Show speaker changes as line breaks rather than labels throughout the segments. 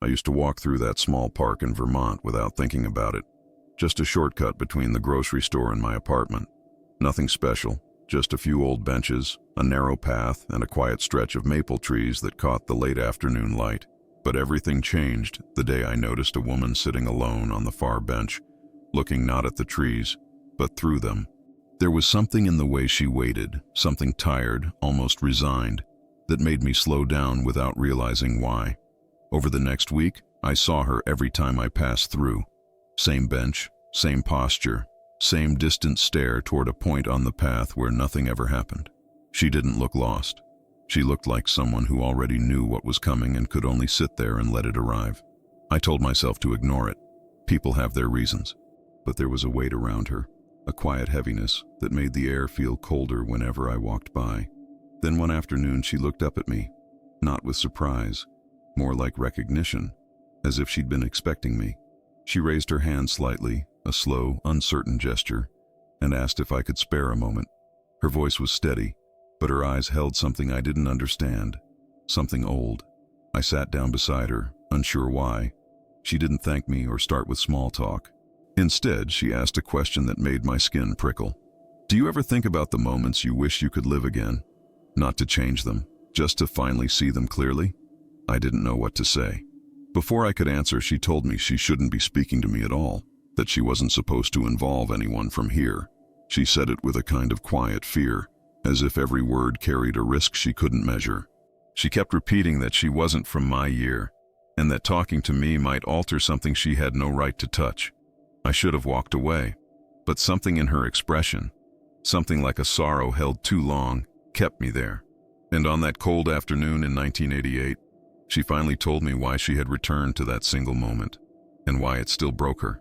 I used to walk through that small park in Vermont without thinking about it. Just a shortcut between the grocery store and my apartment. Nothing special, just a few old benches, a narrow path, and a quiet stretch of maple trees that caught the late afternoon light. But everything changed the day I noticed a woman sitting alone on the far bench, looking not at the trees, but through them. There was something in the way she waited, something tired, almost resigned, that made me slow down without realizing why. Over the next week, I saw her every time I passed through. Same bench, same posture, same distant stare toward a point on the path where nothing ever happened. She didn't look lost. She looked like someone who already knew what was coming and could only sit there and let it arrive. I told myself to ignore it. People have their reasons. But there was a weight around her, a quiet heaviness that made the air feel colder whenever I walked by. Then one afternoon she looked up at me, not with surprise, more like recognition, as if she'd been expecting me. She raised her hand slightly, a slow, uncertain gesture, and asked if I could spare a moment. Her voice was steady, but her eyes held something I didn't understand, something old. I sat down beside her, unsure why. She didn't thank me or start with small talk. Instead, she asked a question that made my skin prickle. Do you ever think about the moments you wish you could live again? Not to change them, just to finally see them clearly? I didn't know what to say. Before I could answer, she told me she shouldn't be speaking to me at all, that she wasn't supposed to involve anyone from here. She said it with a kind of quiet fear, as if every word carried a risk she couldn't measure. She kept repeating that she wasn't from my year, and that talking to me might alter something she had no right to touch. I should have walked away, but something in her expression, something like a sorrow held too long, kept me there. And on that cold afternoon in 1988, she finally told me why she had returned to that single moment, and why it still broke her.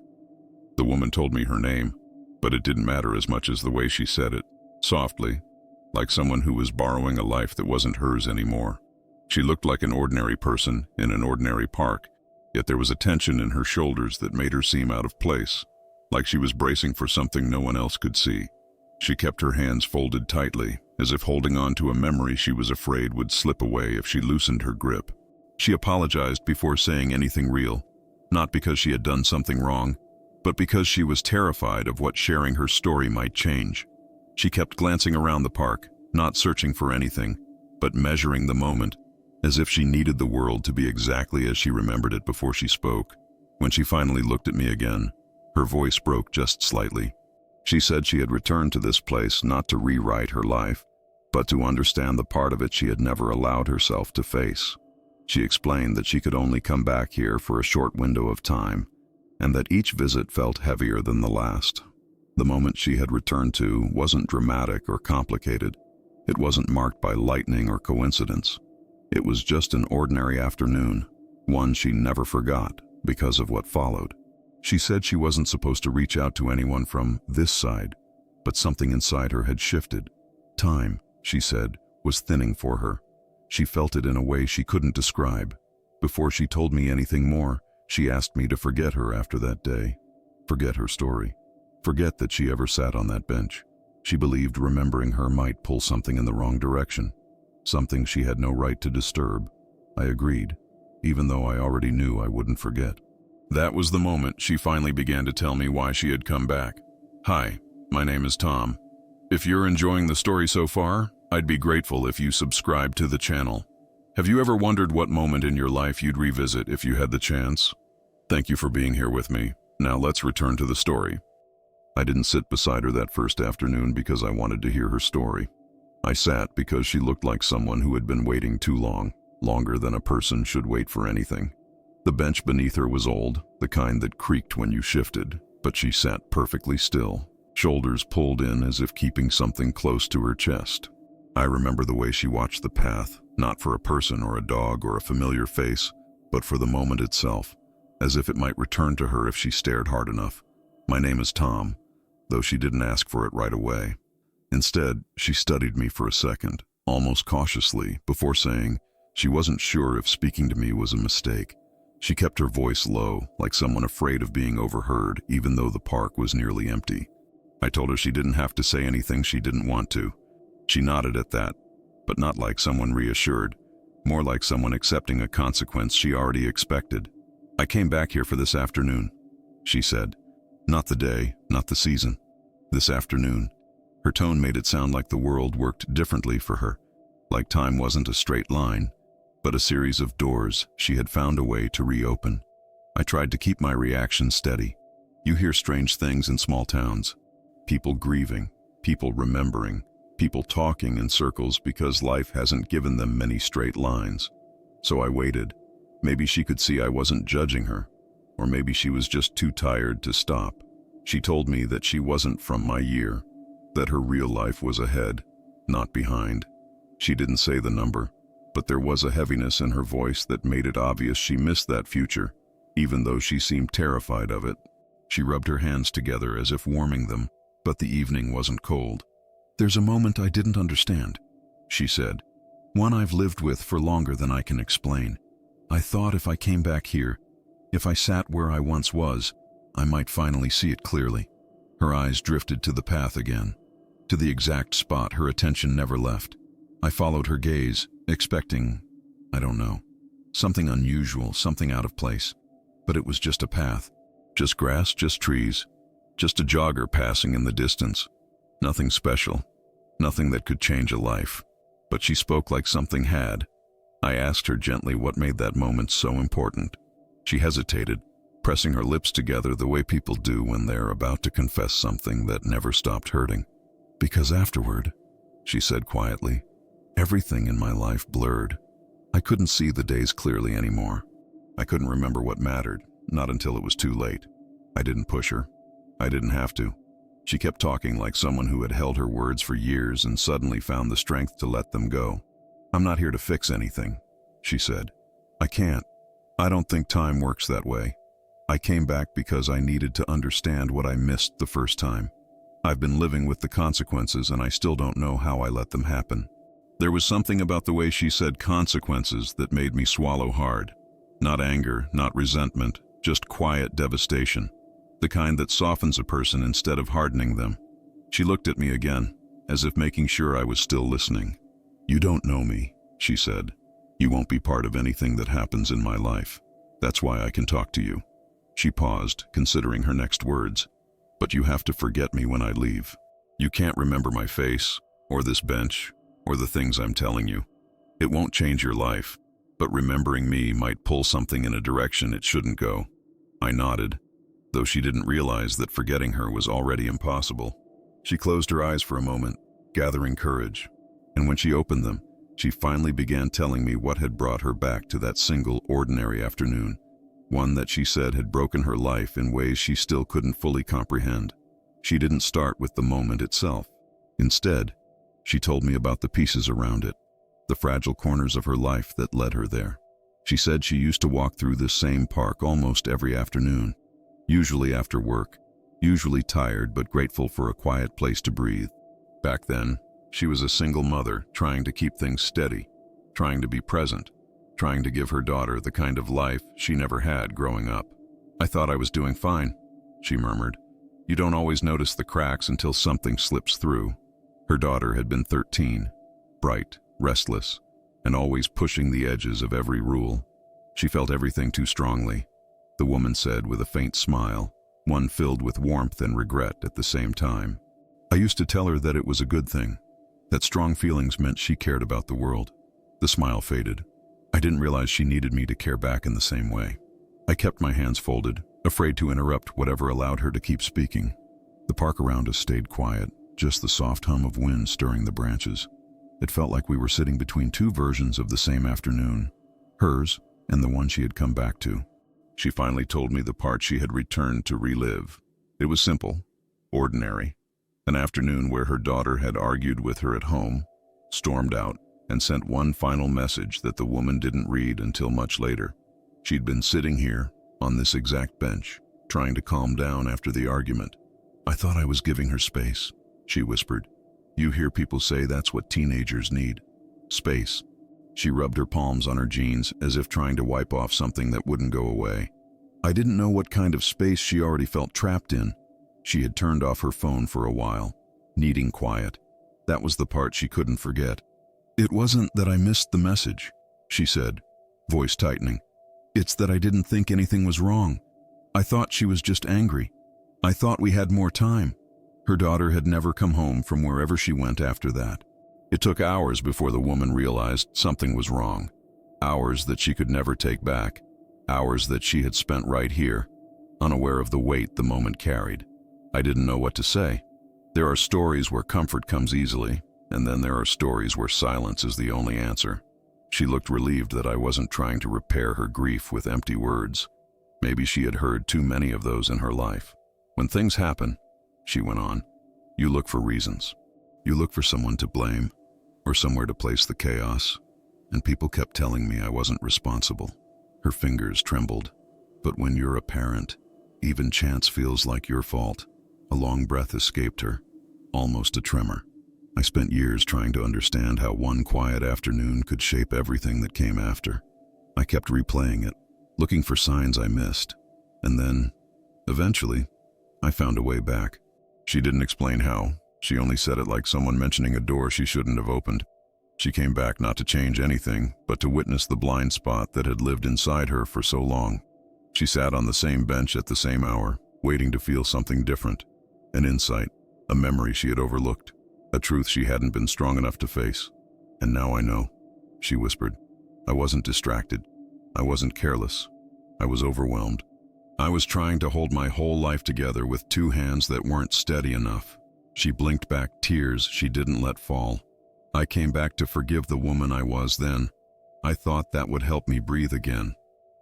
The woman told me her name, but it didn't matter as much as the way she said it, softly, like someone who was borrowing a life that wasn't hers anymore. She looked like an ordinary person in an ordinary park, yet there was a tension in her shoulders that made her seem out of place, like she was bracing for something no one else could see. She kept her hands folded tightly, as if holding on to a memory she was afraid would slip away if she loosened her grip. She apologized before saying anything real, not because she had done something wrong, but because she was terrified of what sharing her story might change. She kept glancing around the park, not searching for anything, but measuring the moment, as if she needed the world to be exactly as she remembered it before she spoke. When she finally looked at me again, her voice broke just slightly. She said she had returned to this place not to rewrite her life, but to understand the part of it she had never allowed herself to face. She explained that she could only come back here for a short window of time, and that each visit felt heavier than the last. The moment she had returned to wasn't dramatic or complicated. It wasn't marked by lightning or coincidence. It was just an ordinary afternoon, one she never forgot because of what followed. She said she wasn't supposed to reach out to anyone from this side, but something inside her had shifted. Time, she said, was thinning for her. She felt it in a way she couldn't describe. Before she told me anything more, she asked me to forget her after that day. Forget her story. Forget that she ever sat on that bench. She believed remembering her might pull something in the wrong direction, something she had no right to disturb. I agreed, even though I already knew I wouldn't forget. That was the moment she finally began to tell me why she had come back. Hi, my name is Tom. If you're enjoying the story so far, I'd be grateful if you subscribe to the channel. Have you ever wondered what moment in your life you'd revisit if you had the chance? Thank you for being here with me. Now let's return to the story. I didn't sit beside her that first afternoon because I wanted to hear her story. I sat because she looked like someone who had been waiting too long, longer than a person should wait for anything. The bench beneath her was old, the kind that creaked when you shifted, but she sat perfectly still, shoulders pulled in as if keeping something close to her chest. I remember the way she watched the path, not for a person or a dog or a familiar face, but for the moment itself, as if it might return to her if she stared hard enough. My name is Tom, though she didn't ask for it right away. Instead, she studied me for a second, almost cautiously, before saying she wasn't sure if speaking to me was a mistake. She kept her voice low, like someone afraid of being overheard, even though the park was nearly empty. I told her she didn't have to say anything she didn't want to. She nodded at that, but not like someone reassured. more like someone accepting a consequence she already expected. "I came back here for this afternoon," she said. "Not the day, not the season. This afternoon." Her tone made it sound like the world worked differently for her, like time wasn't a straight line, but a series of doors she had found a way to reopen. I tried to keep my reaction steady. You hear strange things in small towns. People grieving, people remembering, people talking in circles because life hasn't given them many straight lines. So I waited. Maybe she could see I wasn't judging her, or maybe she was just too tired to stop. She told me that she wasn't from my year, that her real life was ahead, not behind. She didn't say the number, but there was a heaviness in her voice that made it obvious she missed that future, even though she seemed terrified of it. She rubbed her hands together as if warming them, but the evening wasn't cold. "There's a moment I didn't understand," she said. "One I've lived with for longer than I can explain. I thought if I came back here, if I sat where I once was, I might finally see it clearly." Her eyes drifted to the path again, to the exact spot her attention never left. I followed her gaze, expecting, I don't know, something unusual, something out of place. But it was just a path. Just grass, just trees, just a jogger passing in the distance. Nothing special, nothing that could change a life. But she spoke like something had. I asked her gently what made that moment so important. She hesitated, pressing her lips together the way people do when they're about to confess something that never stopped hurting. "Because afterward," she said quietly, "everything in my life blurred. I couldn't see the days clearly anymore. I couldn't remember what mattered, not until it was too late." I didn't push her. I didn't have to. She kept talking like someone who had held her words for years and suddenly found the strength to let them go. "I'm not here to fix anything," she said. "I can't. I don't think time works that way. I came back because I needed to understand what I missed the first time. I've been living with the consequences and I still don't know how I let them happen." There was something about the way she said consequences that made me swallow hard. Not anger, not resentment, just quiet devastation. The kind that softens a person instead of hardening them. She looked at me again, as if making sure I was still listening. "You don't know me," she said. "You won't be part of anything that happens in my life. That's why I can talk to you." She paused, considering her next words. "But you have to forget me when I leave. You can't remember my face, or this bench, or the things I'm telling you. It won't change your life, but remembering me might pull something in a direction it shouldn't go." I nodded, though she didn't realize that forgetting her was already impossible. She closed her eyes for a moment, gathering courage, and when she opened them, she finally began telling me what had brought her back to that single, ordinary afternoon, one that she said had broken her life in ways she still couldn't fully comprehend. She didn't start with the moment itself. Instead, she told me about the pieces around it, the fragile corners of her life that led her there. She said she used to walk through this same park almost every afternoon, usually after work, usually tired but grateful for a quiet place to breathe. Back then, she was a single mother trying to keep things steady, trying to be present, trying to give her daughter the kind of life she never had growing up. "I thought I was doing fine," she murmured. "You don't always notice the cracks until something slips through." Her daughter had been 13, bright, restless, and always pushing the edges of every rule. She felt everything too strongly, the woman said with a faint smile, one filled with warmth and regret at the same time. I used to tell her that it was a good thing, that strong feelings meant she cared about the world. The smile faded. I didn't realize she needed me to care back in the same way. I kept my hands folded, afraid to interrupt whatever allowed her to keep speaking. The park around us stayed quiet, just the soft hum of wind stirring the branches. It felt like we were sitting between two versions of the same afternoon, hers and the one she had come back to. She finally told me the part she had returned to relive. It was simple, ordinary. An afternoon where her daughter had argued with her at home, stormed out, and sent one final message that the woman didn't read until much later. She'd been sitting here, on this exact bench, trying to calm down after the argument. "I thought I was giving her space," she whispered. "You hear people say that's what teenagers need. Space." She rubbed her palms on her jeans as if trying to wipe off something that wouldn't go away. I didn't know what kind of space she already felt trapped in. She had turned off her phone for a while, needing quiet. That was the part she couldn't forget. "It wasn't that I missed the message," she said, voice tightening. "It's that I didn't think anything was wrong. I thought she was just angry. I thought we had more time." Her daughter had never come home from wherever she went after that. It took hours before the woman realized something was wrong. Hours that she could never take back. Hours that she had spent right here, unaware of the weight the moment carried. I didn't know what to say. There are stories where comfort comes easily, and then there are stories where silence is the only answer. She looked relieved that I wasn't trying to repair her grief with empty words. Maybe she had heard too many of those in her life. "When things happen," she went on, "you look for reasons. You look for someone to blame, or somewhere to place the chaos. And people kept telling me I wasn't responsible." Her fingers trembled. "But when you're a parent, even chance feels like your fault." A long breath escaped her, almost a tremor. I spent years trying to understand how one quiet afternoon could shape everything that came after. I kept replaying it, looking for signs I missed. And then, eventually, I found a way back. She didn't explain how. She only said it like someone mentioning a door she shouldn't have opened. She came back not to change anything, but to witness the blind spot that had lived inside her for so long. She sat on the same bench at the same hour, waiting to feel something different. An insight, a memory she had overlooked, a truth she hadn't been strong enough to face. "And now I know," she whispered. "I wasn't distracted. I wasn't careless. I was overwhelmed. I was trying to hold my whole life together with two hands that weren't steady enough." She blinked back tears she didn't let fall. "I came back to forgive the woman I was then. I thought that would help me breathe again."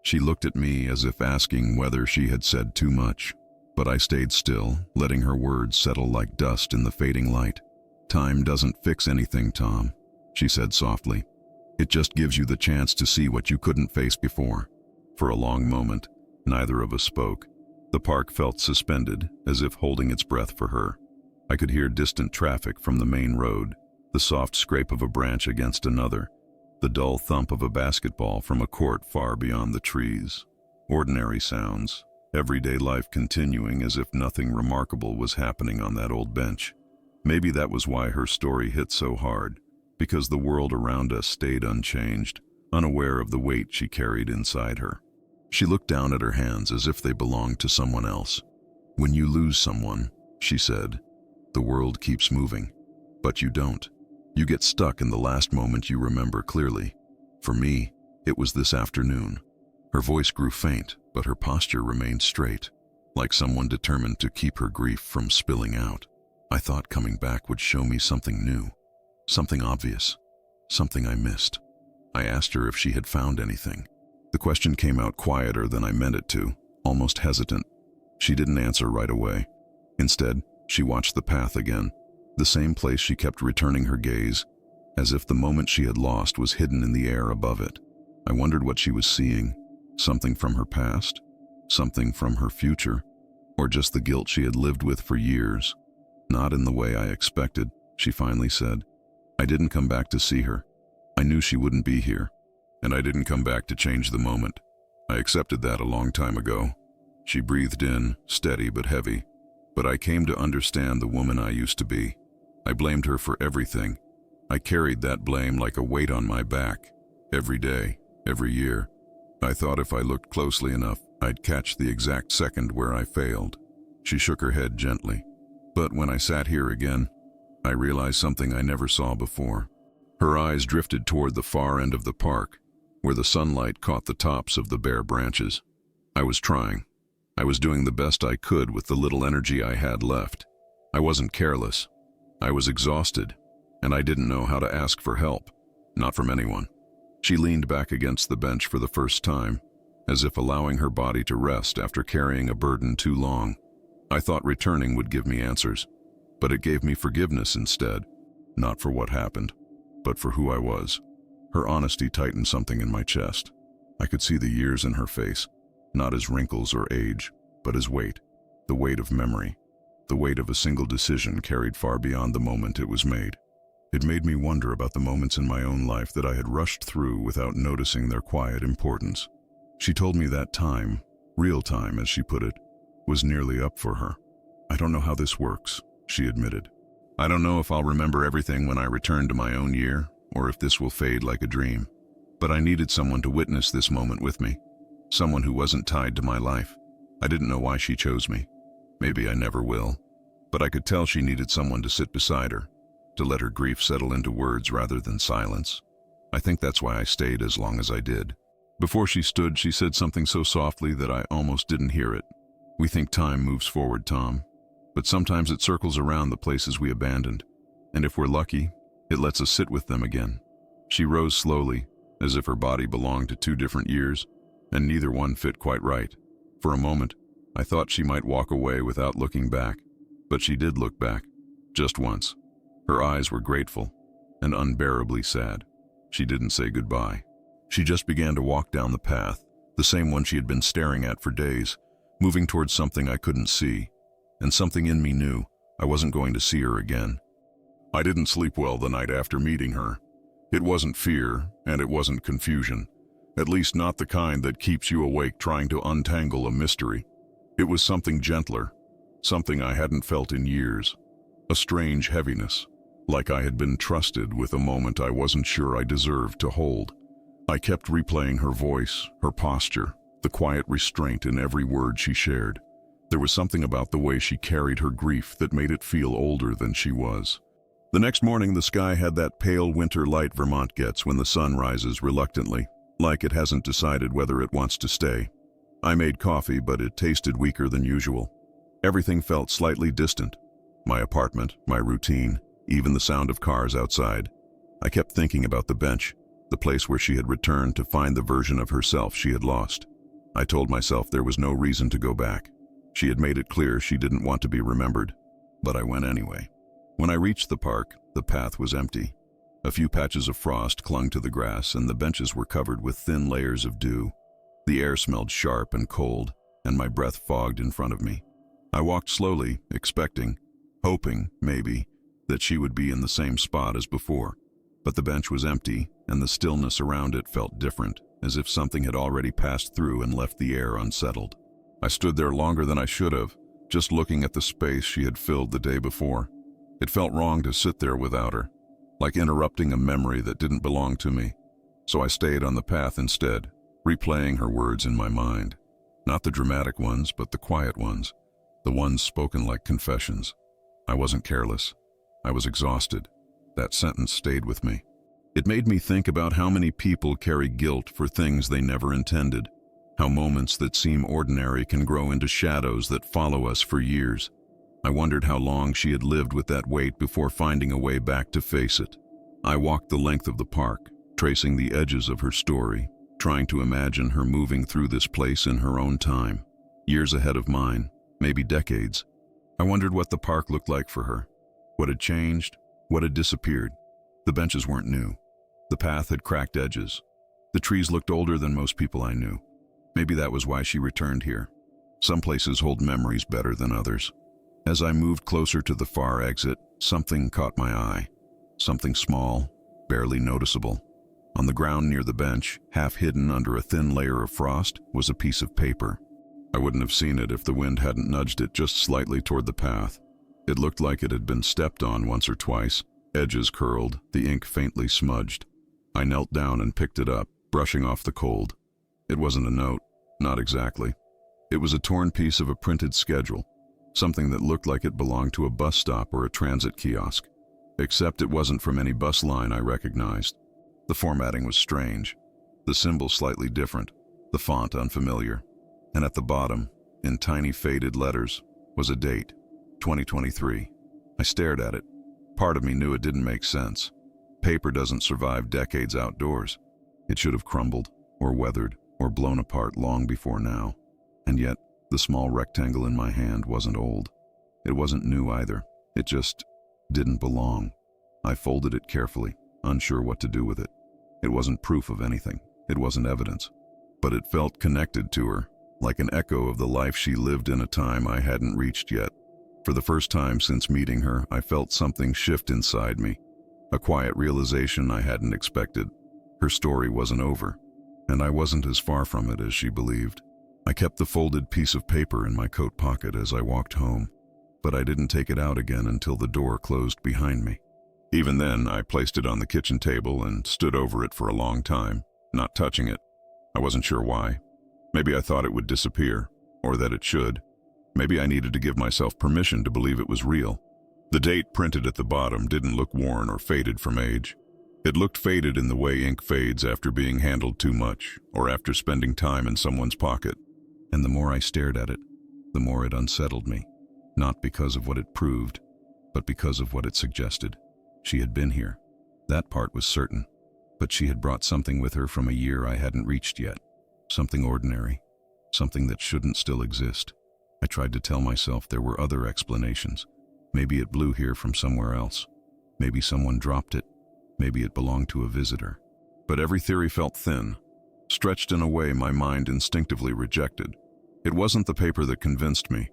She looked at me as if asking whether she had said too much. But I stayed still, letting her words settle like dust in the fading light. "Time doesn't fix anything, Tom," she said softly. "It just gives you the chance to see what you couldn't face before." For a long moment, neither of us spoke. The park felt suspended, as if holding its breath for her. I could hear distant traffic from the main road, the soft scrape of a branch against another, the dull thump of a basketball from a court far beyond the trees. Ordinary sounds, everyday life continuing as if nothing remarkable was happening on that old bench. Maybe that was why her story hit so hard, because the world around us stayed unchanged, unaware of the weight she carried inside her. She looked down at her hands as if they belonged to someone else. "When you lose someone," she said, "the world keeps moving. But you don't. You get stuck in the last moment you remember clearly. For me, it was this afternoon." Her voice grew faint, but her posture remained straight, like someone determined to keep her grief from spilling out. I thought coming back would show me something new, something obvious, something I missed. I asked her if she had found anything. The question came out quieter than I meant it to, almost hesitant. She didn't answer right away. Instead, she watched the path again, the same place she kept returning her gaze, as if the moment she had lost was hidden in the air above it. I wondered what she was seeing, something from her past, something from her future, or just the guilt she had lived with for years. "Not in the way I expected," she finally said. "I didn't come back to see her. I knew she wouldn't be here. And I didn't come back to change the moment. I accepted that a long time ago." She breathed in, steady but heavy. "But I came to understand the woman I used to be. I blamed her for everything. I carried that blame like a weight on my back, every day, every year. I thought if I looked closely enough, I'd catch the exact second where I failed." She shook her head gently. "But when I sat here again, I realized something I never saw before." Her eyes drifted toward the far end of the park, where the sunlight caught the tops of the bare branches. "I was trying. I was doing the best I could with the little energy I had left. I wasn't careless. I was exhausted, and I didn't know how to ask for help, not from anyone." She leaned back against the bench for the first time, as if allowing her body to rest after carrying a burden too long. I thought returning would give me answers, but it gave me forgiveness instead, not for what happened, but for who I was. Her honesty tightened something in my chest. I could see the years in her face, not as wrinkles or age, but as weight, the weight of memory, the weight of a single decision carried far beyond the moment it was made. It made me wonder about the moments in my own life that I had rushed through without noticing their quiet importance. She told me that time, real time as she put it, was nearly up for her. "I don't know how this works," she admitted. "I don't know if I'll remember everything when I return to my own year, or if this will fade like a dream. But I needed someone to witness this moment with me, someone who wasn't tied to my life. I didn't know why she chose me. Maybe I never will. But I could tell she needed someone to sit beside her, to let her grief settle into words rather than silence. I think that's why I stayed as long as I did. Before she stood, she said something so softly that I almost didn't hear it. We think time moves forward, Tom, but sometimes it circles around the places we abandoned. And if we're lucky, it lets us sit with them again. She rose slowly, as if her body belonged to two different years, and neither one fit quite right. For a moment, I thought she might walk away without looking back, but she did look back, just once. Her eyes were grateful and unbearably sad. She didn't say goodbye. She just began to walk down the path, the same one she had been staring at for days, moving towards something I couldn't see, and something in me knew I wasn't going to see her again. I didn't sleep well the night after meeting her. It wasn't fear, and it wasn't confusion, at least not the kind that keeps you awake trying to untangle a mystery. It was something gentler, something I hadn't felt in years, a strange heaviness, like I had been trusted with a moment I wasn't sure I deserved to hold. I kept replaying her voice, her posture, the quiet restraint in every word she shared. There was something about the way she carried her grief that made it feel older than she was. The next morning, the sky had that pale winter light Vermont gets when the sun rises reluctantly, like it hasn't decided whether it wants to stay. I made coffee, but it tasted weaker than usual. Everything felt slightly distant. My apartment, my routine, even the sound of cars outside. I kept thinking about the bench, the place where she had returned to find the version of herself she had lost. I told myself there was no reason to go back. She had made it clear she didn't want to be remembered, but I went anyway. When I reached the park, the path was empty. A few patches of frost clung to the grass, and the benches were covered with thin layers of dew. The air smelled sharp and cold, and my breath fogged in front of me. I walked slowly, expecting, hoping, maybe, that she would be in the same spot as before. But the bench was empty, and the stillness around it felt different, as if something had already passed through and left the air unsettled. I stood there longer than I should have, just looking at the space she had filled the day before. It felt wrong to sit there without her, like interrupting a memory that didn't belong to me. So I stayed on the path instead, replaying her words in my mind. Not the dramatic ones, but the quiet ones, the ones spoken like confessions. I wasn't careless. I was exhausted. That sentence stayed with me. It made me think about how many people carry guilt for things they never intended, how moments that seem ordinary can grow into shadows that follow us for years. I wondered how long she had lived with that weight before finding a way back to face it. I walked the length of the park, tracing the edges of her story, trying to imagine her moving through this place in her own time, years ahead of mine, maybe decades. I wondered what the park looked like for her, what had changed, what had disappeared. The benches weren't new. The path had cracked edges. The trees looked older than most people I knew. Maybe that was why she returned here. Some places hold memories better than others. As I moved closer to the far exit, something caught my eye. Something small, barely noticeable. On the ground near the bench, half hidden under a thin layer of frost, was a piece of paper. I wouldn't have seen it if the wind hadn't nudged it just slightly toward the path. It looked like it had been stepped on once or twice, edges curled, the ink faintly smudged. I knelt down and picked it up, brushing off the cold. It wasn't a note, not exactly. It was a torn piece of a printed schedule, something that looked like it belonged to a bus stop or a transit kiosk. Except it wasn't from any bus line I recognized. The formatting was strange, the symbol slightly different, the font unfamiliar. And at the bottom, in tiny faded letters, was a date, 2023. I stared at it. Part of me knew it didn't make sense. Paper doesn't survive decades outdoors. It should have crumbled, or weathered, or blown apart long before now. And yet, the small rectangle in my hand wasn't old. It wasn't new either. It just didn't belong. I folded it carefully, unsure what to do with it. It wasn't proof of anything. It wasn't evidence. But it felt connected to her, like an echo of the life she lived in a time I hadn't reached yet. For the first time since meeting her, I felt something shift inside me, a quiet realization I hadn't expected. Her story wasn't over, and I wasn't as far from it as she believed. I kept the folded piece of paper in my coat pocket as I walked home, but I didn't take it out again until the door closed behind me. Even then, I placed it on the kitchen table and stood over it for a long time, not touching it. I wasn't sure why. Maybe I thought it would disappear, or that it should. Maybe I needed to give myself permission to believe it was real. The date printed at the bottom didn't look worn or faded from age. It looked faded in the way ink fades after being handled too much, or after spending time in someone's pocket. And the more I stared at it, the more it unsettled me. Not because of what it proved, but because of what it suggested. She had been here. That part was certain. But she had brought something with her from a year I hadn't reached yet. Something ordinary. Something that shouldn't still exist. I tried to tell myself there were other explanations. Maybe it blew here from somewhere else. Maybe someone dropped it. Maybe it belonged to a visitor. But every theory felt thin, stretched in a way my mind instinctively rejected. It wasn't the paper that convinced me.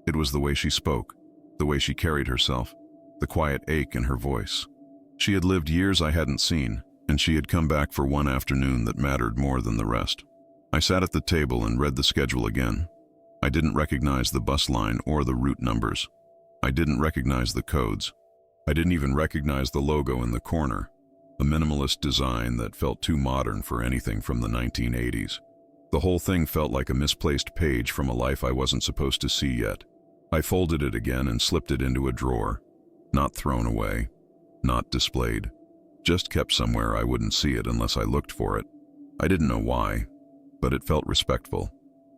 It was the way she spoke, the way she carried herself, the quiet ache in her voice. She had lived years I hadn't seen, and she had come back for one afternoon that mattered more than the rest. I sat at the table and read the schedule again. I didn't recognize the bus line or the route numbers. I didn't recognize the codes. I didn't even recognize the logo in the corner, a minimalist design that felt too modern for anything from the 1980s. The whole thing felt like a misplaced page from a life I wasn't supposed to see yet. I folded it again and slipped it into a drawer. Not thrown away, not displayed. Just kept somewhere I wouldn't see it unless I looked for it. I didn't know why, but it felt respectful.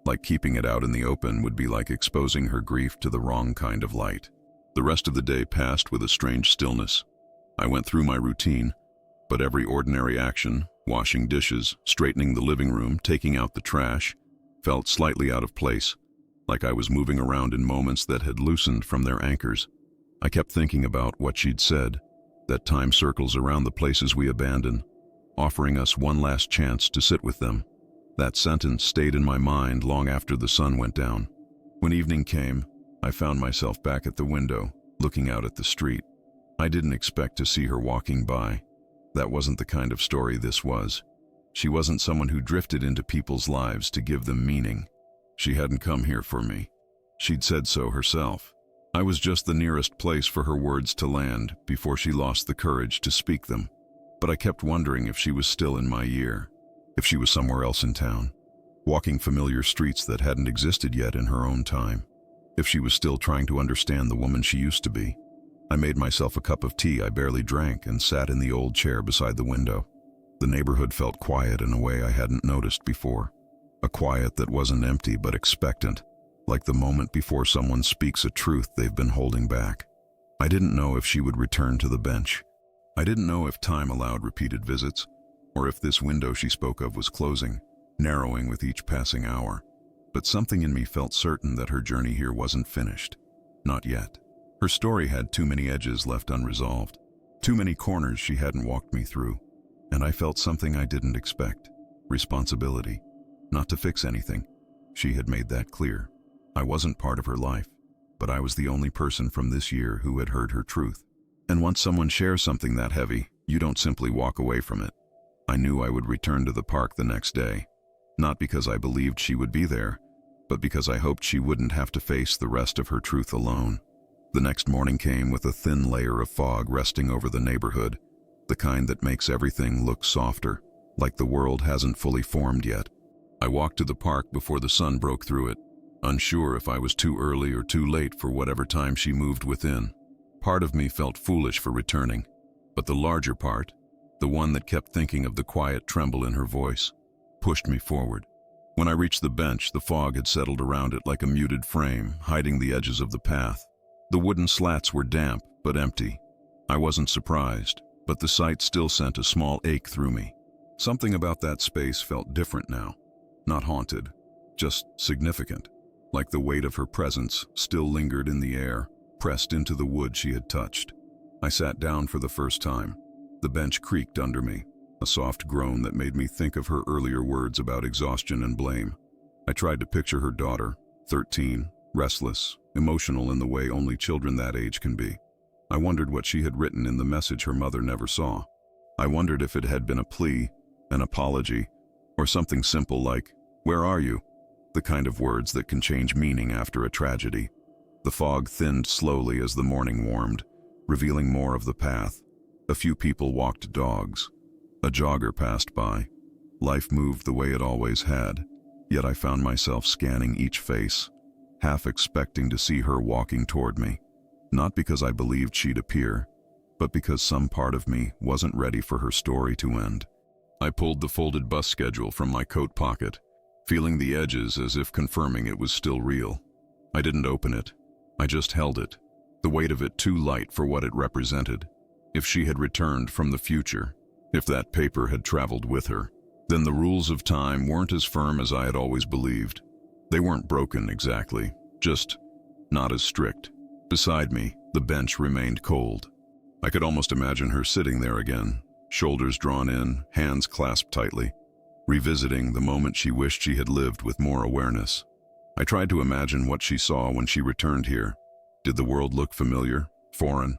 Like keeping it out in the open would be like exposing her grief to the wrong kind of light. The rest of the day passed with a strange stillness. I went through my routine, but every ordinary action, washing dishes, straightening the living room, taking out the trash, felt slightly out of place, like I was moving around in moments that had loosened from their anchors. I kept thinking about what she'd said, that time circles around the places we abandon, offering us one last chance to sit with them. That sentence stayed in my mind long after the sun went down. When evening came, I found myself back at the window, looking out at the street. I didn't expect to see her walking by. That wasn't the kind of story this was. She wasn't someone who drifted into people's lives to give them meaning. She hadn't come here for me. She'd said so herself. I was just the nearest place for her words to land before she lost the courage to speak them. But I kept wondering if she was still in my year, if she was somewhere else in town, walking familiar streets that hadn't existed yet in her own time, if she was still trying to understand the woman she used to be. I made myself a cup of tea I barely drank and sat in the old chair beside the window. The neighborhood felt quiet in a way I hadn't noticed before. A quiet that wasn't empty but expectant, like the moment before someone speaks a truth they've been holding back. I didn't know if she would return to the bench. I didn't know if time allowed repeated visits, or if this window she spoke of was closing, narrowing with each passing hour. But something in me felt certain that her journey here wasn't finished. Not yet. Her story had too many edges left unresolved, too many corners she hadn't walked me through, and I felt something I didn't expect. Responsibility. Not to fix anything. She had made that clear. I wasn't part of her life, but I was the only person from this year who had heard her truth. And once someone shares something that heavy, you don't simply walk away from it. I knew I would return to the park the next day, not because I believed she would be there, but because I hoped she wouldn't have to face the rest of her truth alone. The next morning came with a thin layer of fog resting over the neighborhood, the kind that makes everything look softer, like the world hasn't fully formed yet. I walked to the park before the sun broke through it, unsure if I was too early or too late for whatever time she moved within. Part of me felt foolish for returning, but the larger part, the one that kept thinking of the quiet tremble in her voice, pushed me forward. When I reached the bench, the fog had settled around it like a muted frame, hiding the edges of the path. The wooden slats were damp, but empty. I wasn't surprised, but the sight still sent a small ache through me. Something about that space felt different now. Not haunted, just significant, like the weight of her presence still lingered in the air, pressed into the wood she had touched. I sat down for the first time. The bench creaked under me, a soft groan that made me think of her earlier words about exhaustion and blame. I tried to picture her daughter, 13, restless, emotional in the way only children that age can be. I wondered what she had written in the message her mother never saw. I wondered if it had been a plea, an apology, or something simple like, "Where are you?" The kind of words that can change meaning after a tragedy. The fog thinned slowly as the morning warmed, revealing more of the path. A few people walked dogs. A jogger passed by. Life moved the way it always had, yet I found myself scanning each face, half expecting to see her walking toward me. Not because I believed she'd appear, but because some part of me wasn't ready for her story to end. I pulled the folded bus schedule from my coat pocket, feeling the edges as if confirming it was still real. I didn't open it. I just held it, the weight of it too light for what it represented. If she had returned from the future, if that paper had traveled with her, then the rules of time weren't as firm as I had always believed. They weren't broken exactly, just not as strict. Beside me, the bench remained cold. I could almost imagine her sitting there again, shoulders drawn in, hands clasped tightly, revisiting the moment she wished she had lived with more awareness. I tried to imagine what she saw when she returned here. Did the world look familiar, foreign?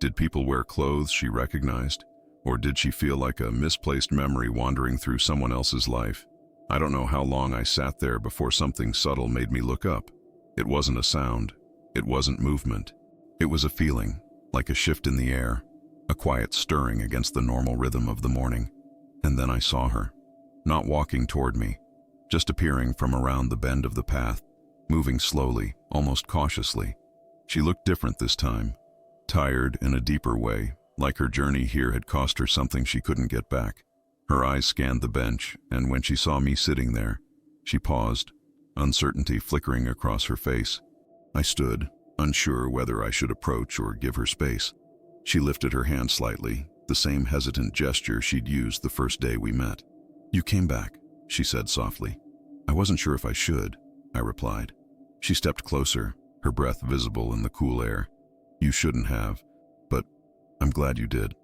Did people wear clothes she recognized? Or did she feel like a misplaced memory wandering through someone else's life? I don't know how long I sat there before something subtle made me look up. It wasn't a sound. It wasn't movement. It was a feeling, like a shift in the air, a quiet stirring against the normal rhythm of the morning. And then I saw her, not walking toward me, just appearing from around the bend of the path, moving slowly, almost cautiously. She looked different this time, tired in a deeper way, like her journey here had cost her something she couldn't get back. Her eyes scanned the bench, and when she saw me sitting there, she paused, uncertainty flickering across her face. I stood, unsure whether I should approach or give her space. She lifted her hand slightly, the same hesitant gesture she'd used the first day we met. "You came back," she said softly. "I wasn't sure if I should," I replied. She stepped closer, her breath visible in the cool air. "You shouldn't have, but I'm glad you did."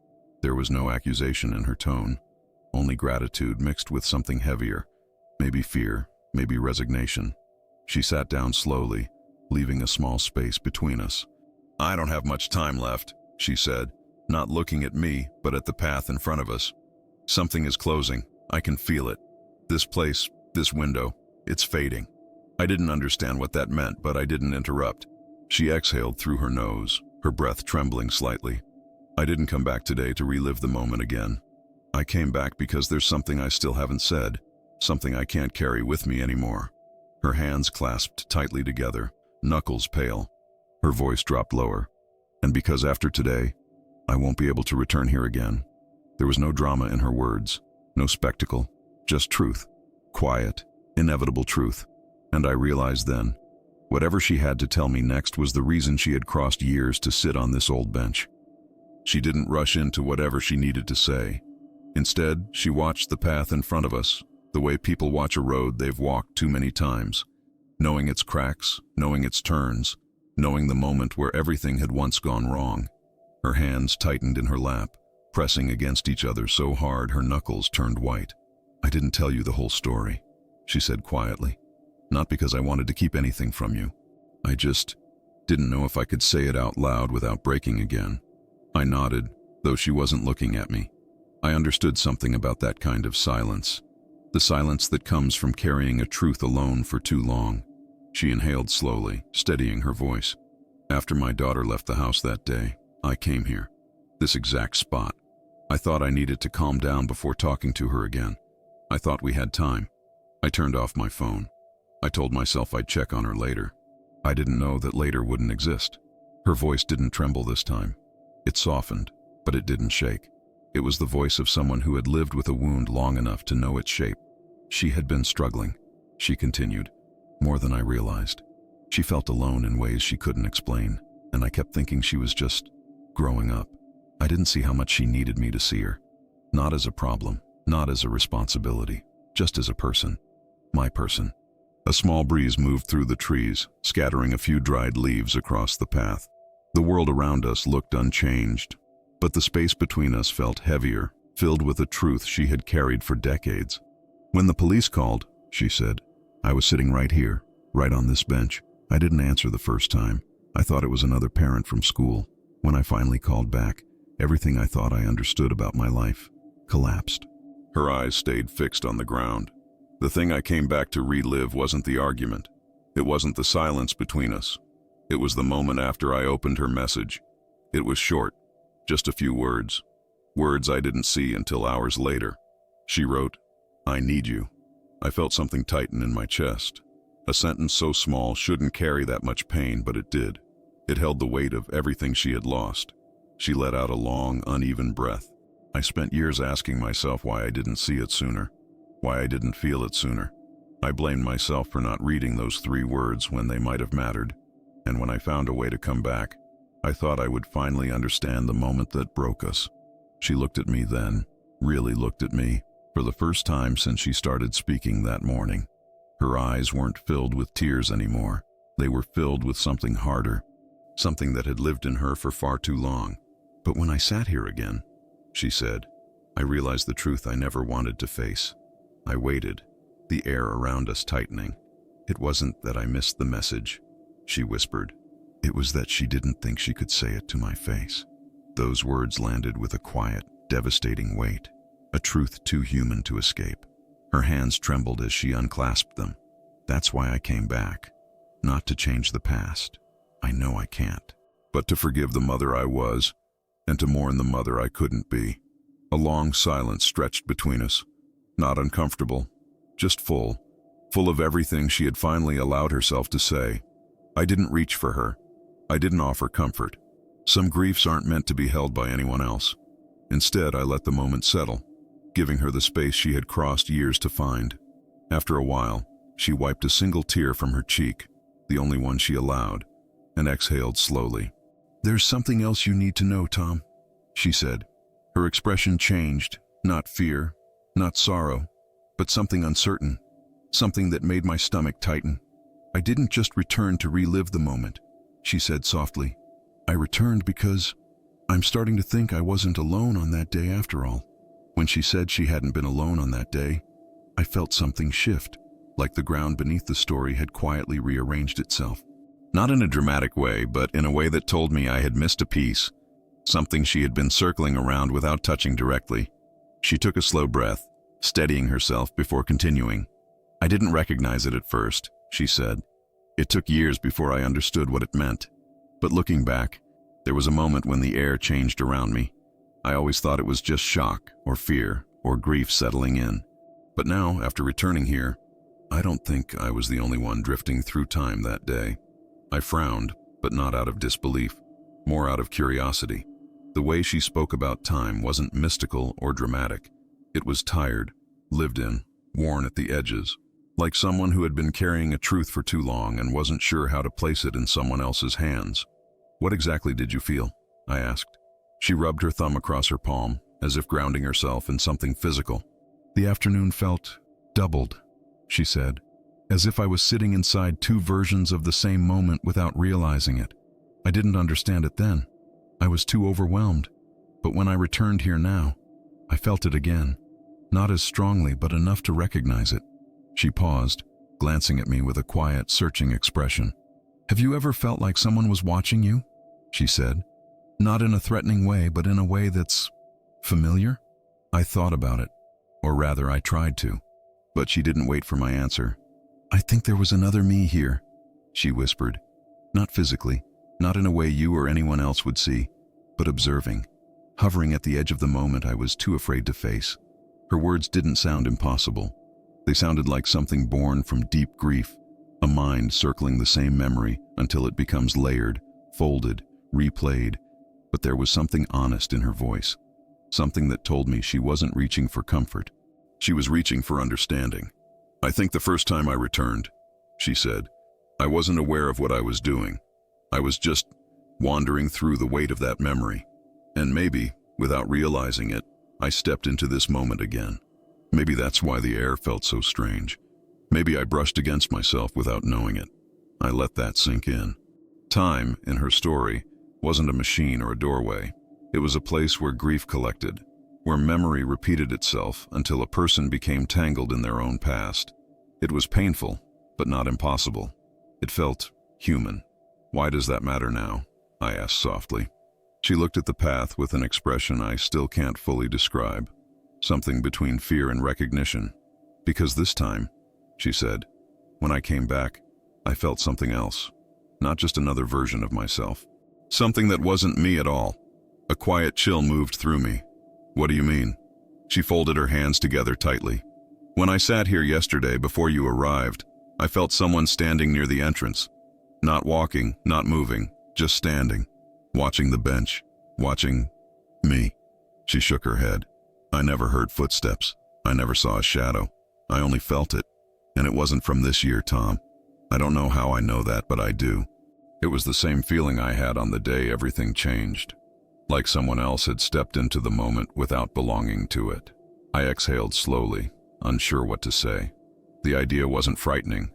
There was no accusation in her tone, only gratitude mixed with something heavier, maybe fear, maybe resignation. She sat down slowly, leaving a small space between us. "I don't have much time left," she said, not looking at me, but at the path in front of us. "Something is closing. I can feel it. This place, this window, it's fading." I didn't understand what that meant, but I didn't interrupt. She exhaled through her nose, her breath trembling slightly. "I didn't come back today to relive the moment again. I came back because there's something I still haven't said, something I can't carry with me anymore." Her hands clasped tightly together, knuckles pale. Her voice dropped lower. "And because after today, I won't be able to return here again." There was no drama in her words, no spectacle, just truth. Quiet, inevitable truth. And I realized then, whatever she had to tell me next was the reason she had crossed years to sit on this old bench. She didn't rush into whatever she needed to say. Instead, she watched the path in front of us, the way people watch a road they've walked too many times, knowing its cracks, knowing its turns, knowing the moment where everything had once gone wrong. Her hands tightened in her lap, pressing against each other so hard her knuckles turned white. "I didn't tell you the whole story," she said quietly. "Not because I wanted to keep anything from you. I just didn't know if I could say it out loud without breaking again." I nodded, though she wasn't looking at me. I understood something about that kind of silence. The silence that comes from carrying a truth alone for too long. She inhaled slowly, steadying her voice. "After my daughter left the house that day, I came here. This exact spot. I thought I needed to calm down before talking to her again. I thought we had time. I turned off my phone. I told myself I'd check on her later. I didn't know that later wouldn't exist." Her voice didn't tremble this time. It softened, but it didn't shake. It was the voice of someone who had lived with a wound long enough to know its shape. "She had been struggling," she continued, "more than I realized. She felt alone in ways she couldn't explain, and I kept thinking she was just growing up. I didn't see how much she needed me to see her. Not as a problem, not as a responsibility, just as a person. My person." A small breeze moved through the trees, scattering a few dried leaves across the path. The world around us looked unchanged, but the space between us felt heavier, filled with a truth she had carried for decades. "When the police called," she said, "I was sitting right here, right on this bench. I didn't answer the first time. I thought it was another parent from school. When I finally called back, everything I thought I understood about my life collapsed." Her eyes stayed fixed on the ground. "The thing I came back to relive wasn't the argument. It wasn't the silence between us. It was the moment after I opened her message. It was short, just a few words. Words I didn't see until hours later. She wrote, I need you. I felt something tighten in my chest. A sentence so small shouldn't carry that much pain, but it did. It held the weight of everything she had lost. She let out a long, uneven breath. I spent years asking myself why I didn't see it sooner, why I didn't feel it sooner. I blamed myself for not reading those 3 words when they might have mattered. And when I found a way to come back, I thought I would finally understand the moment that broke us. She looked at me then, really looked at me, for the first time since she started speaking that morning. Her eyes weren't filled with tears anymore. They were filled with something harder, something that had lived in her for far too long. But when I sat here again, she said, I realized the truth I never wanted to face. I waited, the air around us tightening. It wasn't that I missed the message, she whispered. It was that she didn't think she could say it to my face. Those words landed with a quiet, devastating weight, a truth too human to escape. Her hands trembled as she unclasped them. That's why I came back. Not to change the past. I know I can't. But to forgive the mother I was, and to mourn the mother I couldn't be. A long silence stretched between us. Not uncomfortable, just full of everything she had finally allowed herself to say. I didn't reach for her. I didn't offer comfort. Some griefs aren't meant to be held by anyone else. Instead, I let the moment settle, giving her the space she had crossed years to find. After a while, she wiped a single tear from her cheek, the only one she allowed, and exhaled slowly. There's something else you need to know, Tom, she said. Her expression changed, not fear, not sorrow, but something uncertain, something that made my stomach tighten. I didn't just return to relive the moment, she said softly. I returned because I'm starting to think I wasn't alone on that day after all. When she said she hadn't been alone on that day, I felt something shift, like the ground beneath the story had quietly rearranged itself. Not in a dramatic way, but in a way that told me I had missed a piece, something she had been circling around without touching directly. She took a slow breath, steadying herself before continuing. I didn't recognize it at first, she said. It took years before I understood what it meant. But looking back, there was a moment when the air changed around me. I always thought it was just shock or fear or grief settling in. But now, after returning here, I don't think I was the only one drifting through time that day. I frowned, but not out of disbelief, more out of curiosity. The way she spoke about time wasn't mystical or dramatic. It was tired, lived in, worn at the edges, like someone who had been carrying a truth for too long and wasn't sure how to place it in someone else's hands. What exactly did you feel? I asked. She rubbed her thumb across her palm, as if grounding herself in something physical. The afternoon felt doubled, she said, as if I was sitting inside 2 versions of the same moment without realizing it. I didn't understand it then. I was too overwhelmed. But when I returned here now, I felt it again. Not as strongly, but enough to recognize it. She paused, glancing at me with a quiet, searching expression. Have you ever felt like someone was watching you? She said. Not in a threatening way, but in a way that's familiar? I thought about it, or rather I tried to, but she didn't wait for my answer. I think there was another me here, she whispered. Not physically, not in a way you or anyone else would see, but observing, hovering at the edge of the moment I was too afraid to face. Her words didn't sound impossible. They sounded like something born from deep grief, a mind circling the same memory until it becomes layered, folded, replayed. But there was something honest in her voice, something that told me she wasn't reaching for comfort. She was reaching for understanding. I think the first time I returned, she said, I wasn't aware of what I was doing. I was just wandering through the weight of that memory. And maybe, without realizing it, I stepped into this moment again. Maybe that's why the air felt so strange. Maybe I brushed against myself without knowing it. I let that sink in. Time, in her story, wasn't a machine or a doorway. It was a place where grief collected, where memory repeated itself until a person became tangled in their own past. It was painful, but not impossible. It felt human. Why does that matter now? I asked softly. She looked at the path with an expression I still can't fully describe, something between fear and recognition. Because this time, she said, when I came back, I felt something else, not just another version of myself. Something that wasn't me at all. A quiet chill moved through me. What do you mean? She folded her hands together tightly. When I sat here yesterday before you arrived, I felt someone standing near the entrance. Not walking, not moving, just standing, watching the bench, watching me. She shook her head. I never heard footsteps. I never saw a shadow. I only felt it. And it wasn't from this year, Tom. I don't know how I know that, but I do. It was the same feeling I had on the day everything changed. Like someone else had stepped into the moment without belonging to it. I exhaled slowly, unsure what to say. The idea wasn't frightening,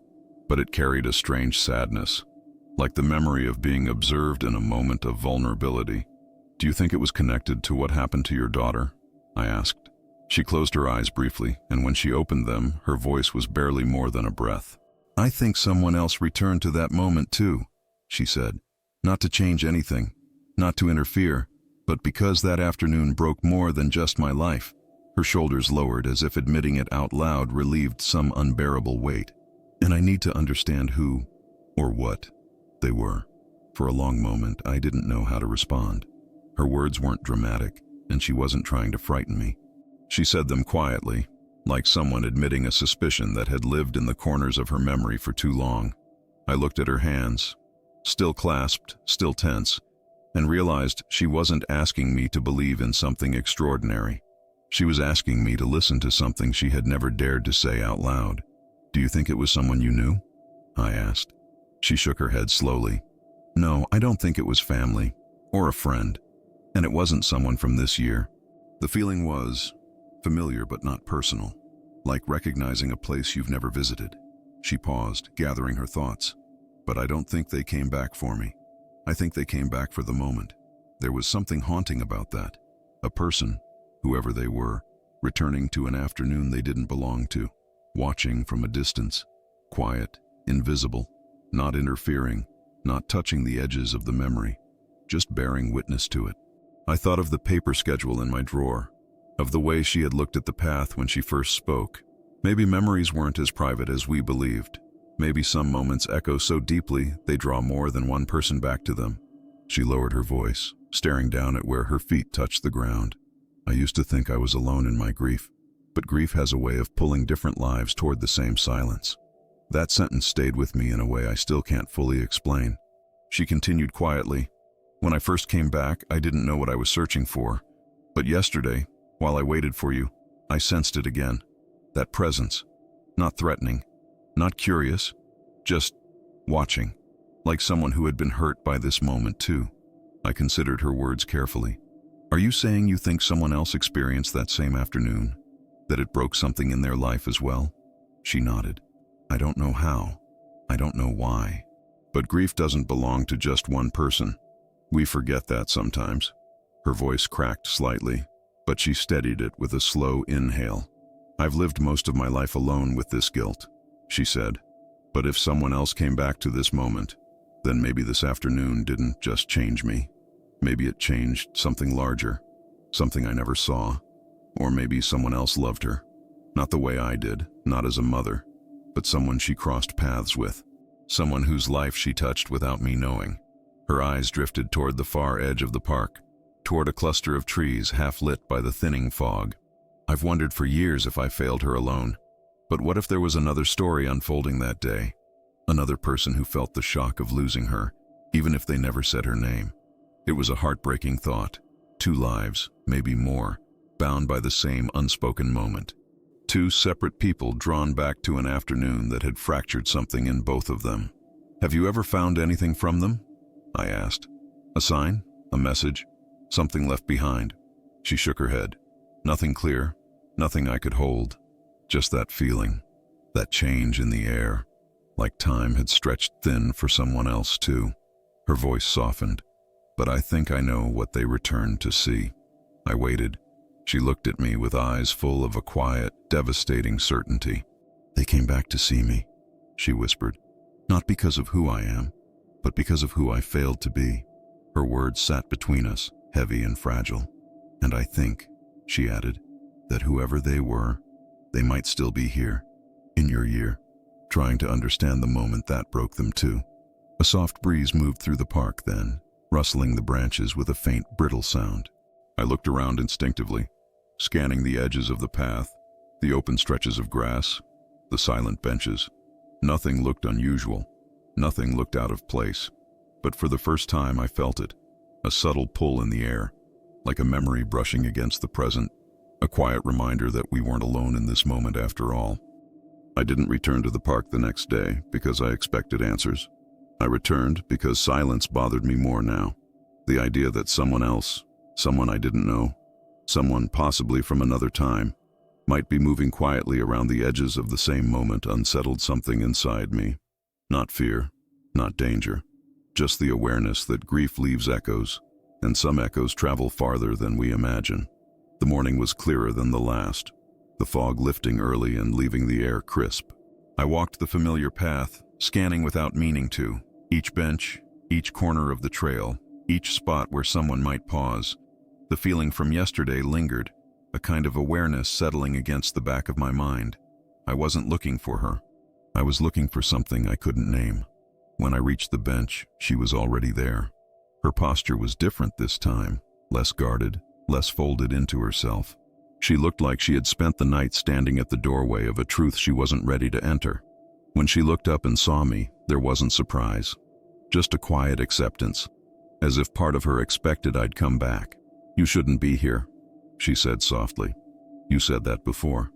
but it carried a strange sadness, like the memory of being observed in a moment of vulnerability. Do you think it was connected to what happened to your daughter? I asked. She closed her eyes briefly, and when she opened them, her voice was barely more than a breath. I think someone else returned to that moment too, she said. Not to change anything, not to interfere, but because that afternoon broke more than just my life. Her shoulders lowered as if admitting it out loud relieved some unbearable weight. And I need to understand who, or what, they were. For a long moment, I didn't know how to respond. Her words weren't dramatic, and she wasn't trying to frighten me. She said them quietly, like someone admitting a suspicion that had lived in the corners of her memory for too long. I looked at her hands, still clasped, still tense, and realized she wasn't asking me to believe in something extraordinary. She was asking me to listen to something she had never dared to say out loud. Do you think it was someone you knew? I asked. She shook her head slowly. No, I don't think it was family, or a friend, and it wasn't someone from this year. The feeling was familiar but not personal, like recognizing a place you've never visited. She paused, gathering her thoughts. But I don't think they came back for me. I think they came back for the moment. There was something haunting about that. A person, whoever they were, returning to an afternoon they didn't belong to, watching from a distance, quiet, invisible, not interfering, not touching the edges of the memory, just bearing witness to it. I thought of the paper schedule in my drawer, of the way she had looked at the path when she first spoke. Maybe memories weren't as private as we believed. Maybe some moments echo so deeply they draw more than one person back to them. She lowered her voice, staring down at where her feet touched the ground. I used to think I was alone in my grief, but grief has a way of pulling different lives toward the same silence. That sentence stayed with me in a way I still can't fully explain. She continued quietly. When I first came back, I didn't know what I was searching for. But yesterday, while I waited for you, I sensed it again. That presence. Not threatening, not curious, just watching, like someone who had been hurt by this moment too. I considered her words carefully. Are you saying you think someone else experienced that same afternoon? That it broke something in their life as well? She nodded. I don't know how. I don't know why. But grief doesn't belong to just one person. We forget that sometimes. Her voice cracked slightly, but she steadied it with a slow inhale. I've lived most of my life alone with this guilt, she said. But if someone else came back to this moment, then maybe this afternoon didn't just change me. Maybe it changed something larger, something I never saw. Or maybe someone else loved her. Not the way I did, not as a mother, but someone she crossed paths with. Someone whose life she touched without me knowing. Her eyes drifted toward the far edge of the park, toward a cluster of trees half lit by the thinning fog. I've wondered for years if I failed her alone. But what if there was another story unfolding that day? Another person who felt the shock of losing her, even if they never said her name. It was a heartbreaking thought. 2 lives, maybe more, bound by the same unspoken moment. 2 separate people drawn back to an afternoon that had fractured something in both of them. Have you ever found anything from them? I asked. A sign? A message? Something left behind? She shook her head. Nothing clear, nothing I could hold. Just that feeling, that change in the air, like time had stretched thin for someone else too. Her voice softened. But I think I know what they returned to see. I waited. She looked at me with eyes full of a quiet, devastating certainty. They came back to see me, she whispered. Not because of who I am, but because of who I failed to be. Her words sat between us, heavy and fragile. And I think, she added, that whoever they were, they might still be here, in your year, trying to understand the moment that broke them too. A soft breeze moved through the park then, rustling the branches with a faint, brittle sound. I looked around instinctively, scanning the edges of the path, The open stretches of grass, the silent benches. Nothing looked unusual. Nothing looked out of place. But for the first time I felt it, a subtle pull in the air, like a memory brushing against the present, a quiet reminder that we weren't alone in this moment after all. I didn't return to the park the next day because I expected answers. I returned because silence bothered me more now. The idea that someone else, someone I didn't know, someone possibly from another time, might be moving quietly around the edges of the same moment unsettled something inside me. Not fear, not danger, just the awareness that grief leaves echoes, and some echoes travel farther than we imagine. The morning was clearer than the last, the fog lifting early and leaving the air crisp. I walked the familiar path, scanning without meaning to, each bench, each corner of the trail, each spot where someone might pause. The feeling from yesterday lingered, a kind of awareness settling against the back of my mind. I wasn't looking for her. I was looking for something I couldn't name. When I reached the bench, she was already there. Her posture was different this time, less guarded, less folded into herself. She looked like she had spent the night standing at the doorway of a truth she wasn't ready to enter. When she looked up and saw me, there wasn't surprise, just a quiet acceptance, as if part of her expected I'd come back. "You shouldn't be here," she said softly. "You said that before."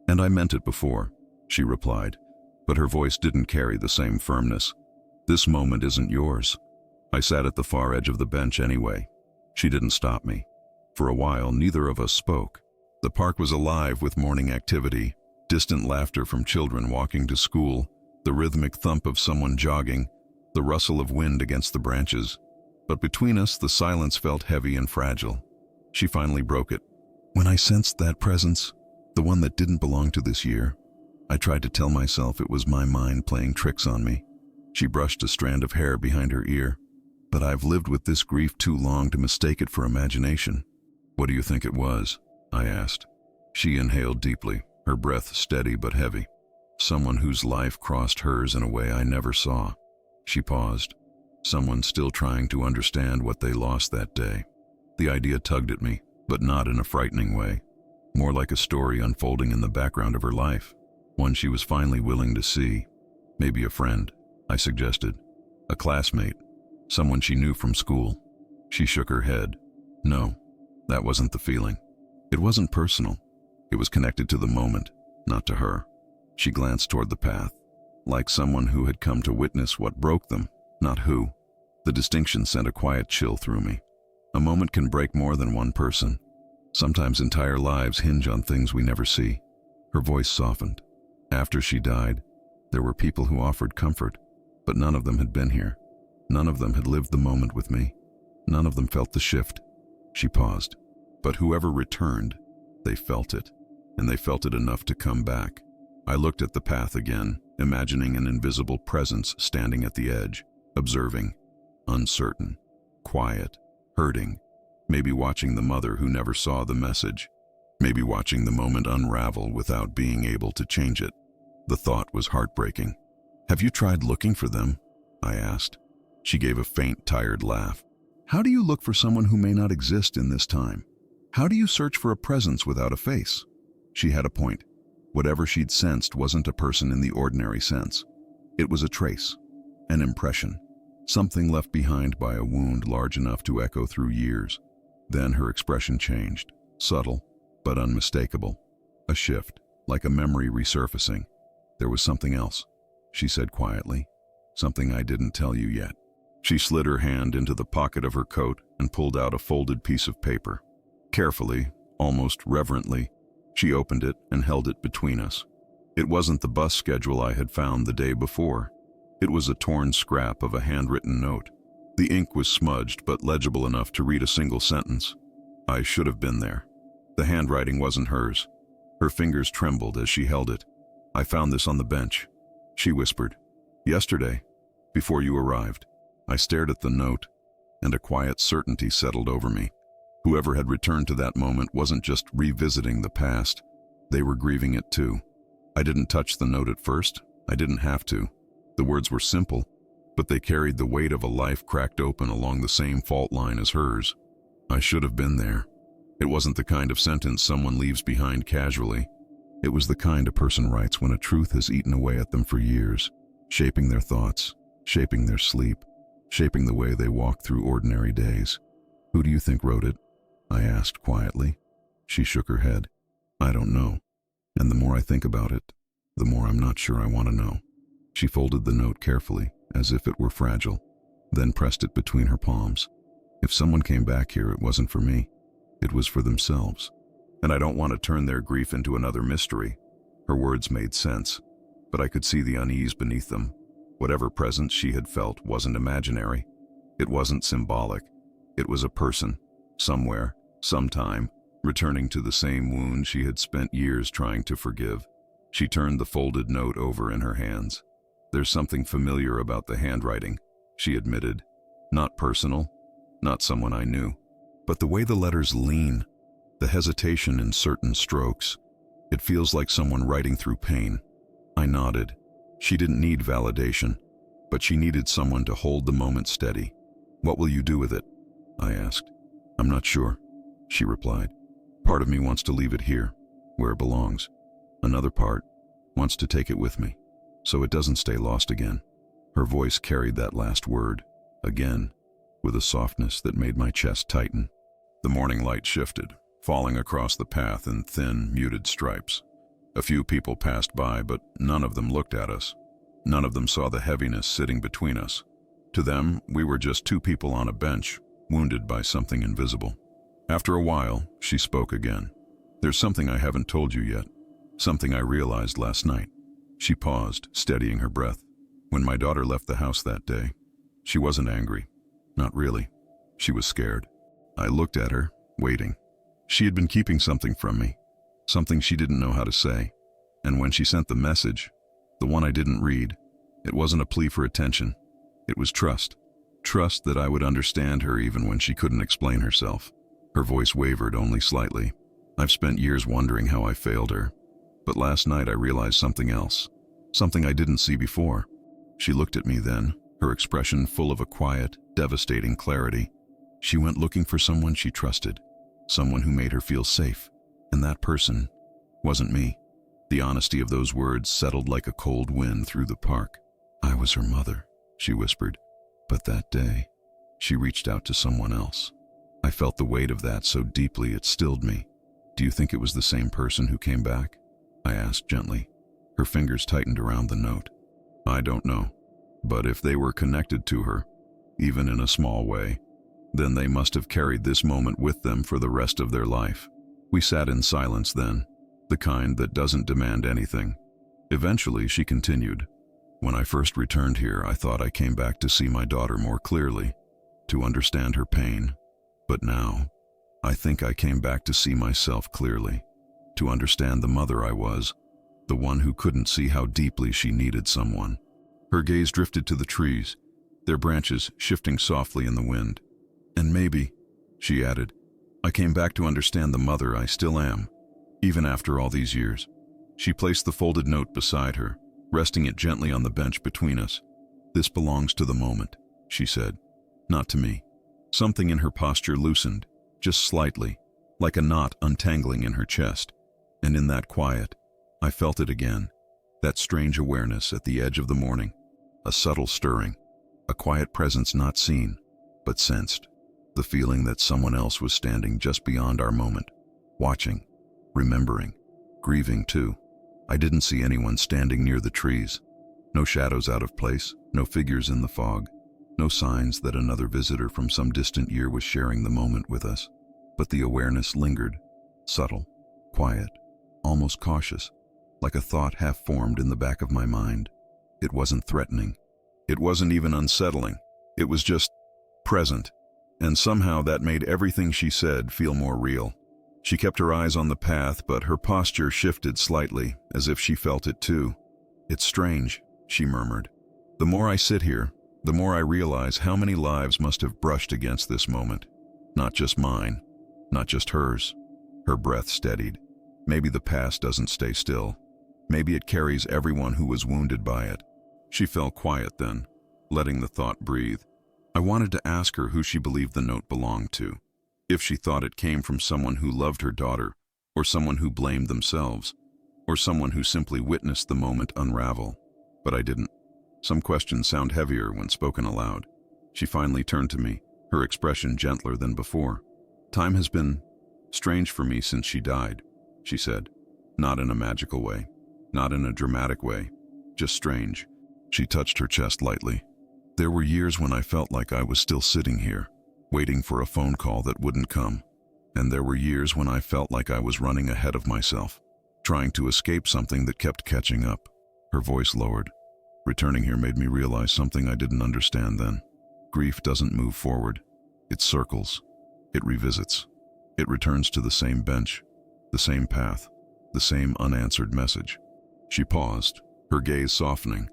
"And I meant it before," she replied, but her voice didn't carry the same firmness. "This moment isn't yours." I sat at the far edge of the bench anyway. She didn't stop me. For a while, neither of us spoke. The park was alive with morning activity, distant laughter from children walking to school, the rhythmic thump of someone jogging, the rustle of wind against the branches. But between us, the silence felt heavy and fragile. She finally broke it. "When I sensed that presence, the one that didn't belong to this year, I tried to tell myself it was my mind playing tricks on me." She brushed a strand of hair behind her ear. "But I've lived with this grief too long to mistake it for imagination." "What do you think it was?" I asked. She inhaled deeply, her breath steady but heavy. "Someone whose life crossed hers in a way I never saw." She paused. Someone still trying to understand what they lost that day. The idea tugged at me, but not in a frightening way. More like a story unfolding in the background of her life, one she was finally willing to see. "Maybe a friend," I suggested. "A classmate, someone she knew from school." She shook her head. "No, that wasn't the feeling. It wasn't personal. It was connected to the moment, not to her." She glanced toward the path, like someone who had come to witness what broke them, not who. The distinction sent a quiet chill through me. A moment can break more than one person. Sometimes entire lives hinge on things we never see. Her voice softened. "After she died, there were people who offered comfort, but none of them had been here. None of them had lived the moment with me. None of them felt the shift." She paused. "But whoever returned, they felt it, and they felt it enough to come back." I looked at the path again, imagining an invisible presence standing at the edge, observing, uncertain, quiet, hurting, maybe watching the mother who never saw the message, maybe watching the moment unravel without being able to change it. The thought was heartbreaking. "Have you tried looking for them?" I asked. She gave a faint, tired laugh. "How do you look for someone who may not exist in this time? How do you search for a presence without a face?" She had a point. Whatever she'd sensed wasn't a person in the ordinary sense. It was a trace, an impression, something left behind by a wound large enough to echo through years. Then her expression changed, subtle but unmistakable. A shift, like a memory resurfacing. "There was something else," she said quietly. "Something I didn't tell you yet." She slid her hand into the pocket of her coat and pulled out a folded piece of paper. Carefully, almost reverently, she opened it and held it between us. It wasn't the bus schedule I had found the day before. It was a torn scrap of a handwritten note. The ink was smudged but legible enough to read a single sentence. "I should have been there." The handwriting wasn't hers. Her fingers trembled as she held it. "I found this on the bench," she whispered. "Yesterday, before you arrived." I stared at the note, and a quiet certainty settled over me. Whoever had returned to that moment wasn't just revisiting the past. They were grieving it too. I didn't touch the note at first. I didn't have to. The words were simple, but they carried the weight of a life cracked open along the same fault line as hers. "I should have been there." It wasn't the kind of sentence someone leaves behind casually. It was the kind a person writes when a truth has eaten away at them for years, shaping their thoughts, shaping their sleep, shaping the way they walk through ordinary days. "Who do you think wrote it?" I asked quietly. She shook her head. "I don't know. And the more I think about it, the more I'm not sure I want to know." She folded the note carefully, as if it were fragile, then pressed it between her palms. "If someone came back here, it wasn't for me. It was for themselves. And I don't want to turn their grief into another mystery." Her words made sense, but I could see the unease beneath them. Whatever presence she had felt wasn't imaginary. It wasn't symbolic. It was a person, somewhere, sometime, returning to the same wound she had spent years trying to forgive. She turned the folded note over in her hands. "There's something familiar about the handwriting," she admitted. "Not personal, not someone I knew, but the way the letters lean, the hesitation in certain strokes. It feels like someone writing through pain." I nodded. She didn't need validation, but she needed someone to hold the moment steady. "What will you do with it?" I asked. "I'm not sure," she replied. "Part of me wants to leave it here, where it belongs. Another part wants to take it with me, so it doesn't stay lost again." Her voice carried that last word, again, with a softness that made my chest tighten. The morning light shifted, falling across the path in thin, muted stripes. A few people passed by, but none of them looked at us. None of them saw the heaviness sitting between us. To them, we were just two people on a bench, wounded by something invisible. After a while, she spoke again. "There's something I haven't told you yet, something I realized last night." She paused, steadying her breath. "When my daughter left the house that day, she wasn't angry. Not really. She was scared." I looked at her, waiting. She had been keeping something from me, something she didn't know how to say. And when she sent the message, the one I didn't read, it wasn't a plea for attention. It was trust. Trust that I would understand her even when she couldn't explain herself. Her voice wavered only slightly. "I've spent years wondering how I failed her. But last night I realized something else, something I didn't see before." She looked at me then, her expression full of a quiet, devastating clarity. She went looking for someone she trusted, someone who made her feel safe, and that person wasn't me. The honesty of those words settled like a cold wind through the park. "I was her mother," she whispered, "but that day, she reached out to someone else." I felt the weight of that so deeply it stilled me. "Do you think it was the same person who came back?" I asked gently. Her fingers tightened around the note. "I don't know, but if they were connected to her, even in a small way, then they must have carried this moment with them for the rest of their life." We sat in silence then, the kind that doesn't demand anything. Eventually, she continued. "When I first returned here, I thought I came back to see my daughter more clearly, to understand her pain. But now, I think I came back to see myself clearly, to understand the mother I was, the one who couldn't see how deeply she needed someone." Her gaze drifted to the trees, their branches shifting softly in the wind. "And maybe," she added, "I came back to understand the mother I still am, even after all these years." She placed the folded note beside her, resting it gently on the bench between us. "This belongs to the moment," she said, "not to me." Something in her posture loosened, just slightly, like a knot untangling in her chest. And in that quiet, I felt it again, that strange awareness at the edge of the morning, a subtle stirring, a quiet presence not seen, but sensed, the feeling that someone else was standing just beyond our moment, watching, remembering, grieving too. I didn't see anyone standing near the trees. No shadows out of place, no figures in the fog, no signs that another visitor from some distant year was sharing the moment with us. But the awareness lingered, subtle, quiet, almost cautious, like a thought half formed in the back of my mind. It wasn't threatening. It wasn't even unsettling. It was just present. And somehow that made everything she said feel more real. She kept her eyes on the path, but her posture shifted slightly, as if she felt it too. "It's strange," she murmured. "The more I sit here, the more I realize how many lives must have brushed against this moment. Not just mine, not just hers." Her breath steadied. "Maybe the past doesn't stay still. Maybe it carries everyone who was wounded by it." She fell quiet then, letting the thought breathe. I wanted to ask her who she believed the note belonged to, if she thought it came from someone who loved her daughter or someone who blamed themselves. or someone who simply witnessed the moment unravel. But I didn't. Some questions sound heavier when spoken aloud. She finally turned to me, her expression gentler than before. "Time has been strange for me since she died," she said. Not in a magical way, not in a dramatic way, just strange. She touched her chest lightly. "There were years when I felt like I was still sitting here, waiting for a phone call that wouldn't come. And there were years when I felt like I was running ahead of myself, trying to escape something that kept catching up." Her voice lowered. "Returning here made me realize something I didn't understand then. Grief doesn't move forward. It circles. It revisits. It returns to the same bench, the same path, the same unanswered message." She paused, her gaze softening.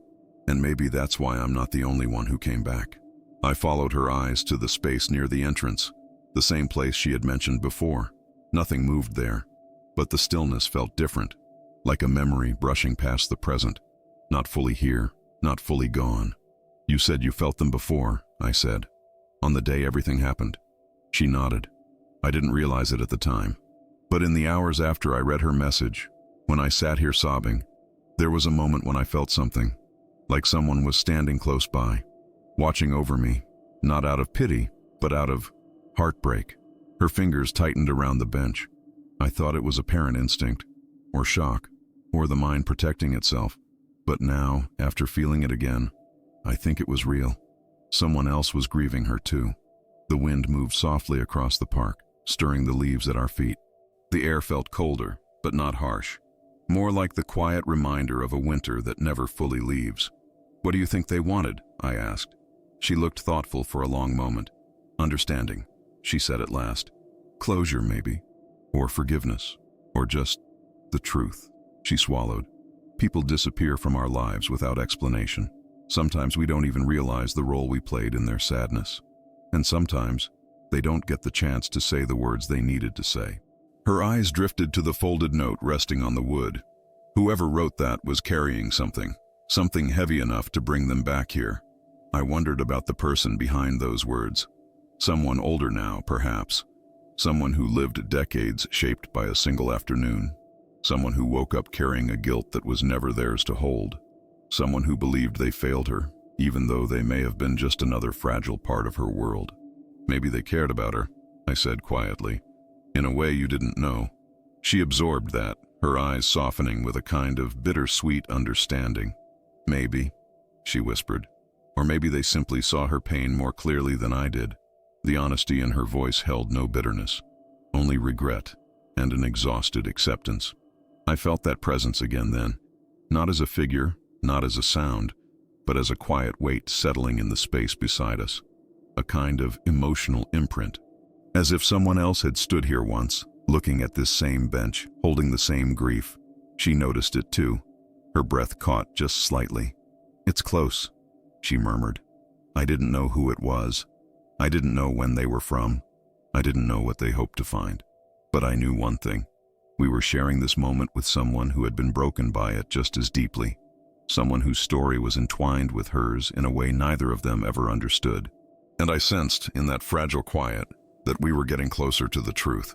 "And maybe that's why I'm not the only one who came back." I followed her eyes to the space near the entrance, the same place she had mentioned before. Nothing moved there, but the stillness felt different, like a memory brushing past the present. Not fully here, not fully gone. "You said you felt them before," I said. "On the day everything happened." She nodded. I didn't realize it at the time. But in the hours after I read her message, when I sat here sobbing, there was a moment when I felt something, like someone was standing close by, watching over me, not out of pity, but out of heartbreak. Her fingers tightened around the bench. I thought it was a parent instinct, or shock, or the mind protecting itself. But now, after feeling it again, I think it was real. Someone else was grieving her too. The wind moved softly across the park, stirring the leaves at our feet. The air felt colder, but not harsh. More like the quiet reminder of a winter that never fully leaves. "What do you think they wanted?" I asked. She looked thoughtful for a long moment. "Understanding," she said at last. "Closure, maybe. Or forgiveness. Or just the truth." She swallowed. "People disappear from our lives without explanation. Sometimes we don't even realize the role we played in their sadness. And sometimes they don't get the chance to say the words they needed to say." Her eyes drifted to the folded note resting on the wood. Whoever wrote that was carrying something heavy enough to bring them back here. I wondered about the person behind those words. Someone older now, perhaps. Someone who lived decades shaped by a single afternoon. Someone who woke up carrying a guilt that was never theirs to hold. Someone who believed they failed her, even though they may have been just another fragile part of her world. "Maybe they cared about her," I said quietly. "In a way you didn't know." She absorbed that, her eyes softening with a kind of bittersweet understanding. "Maybe," she whispered. "Or maybe they simply saw her pain more clearly than I did." The honesty in her voice held no bitterness, only regret and an exhausted acceptance. I felt that presence again then, not as a figure, not as a sound, but as a quiet weight settling in the space beside us, a kind of emotional imprint. As if someone else had stood here once, looking at this same bench, holding the same grief. She noticed it too. Her breath caught just slightly. "It's close," she murmured. I didn't know who it was. I didn't know when they were from. I didn't know what they hoped to find. But I knew one thing. We were sharing this moment with someone who had been broken by it just as deeply. Someone whose story was entwined with hers in a way neither of them ever understood. And I sensed, in that fragile quiet, that we were getting closer to the truth.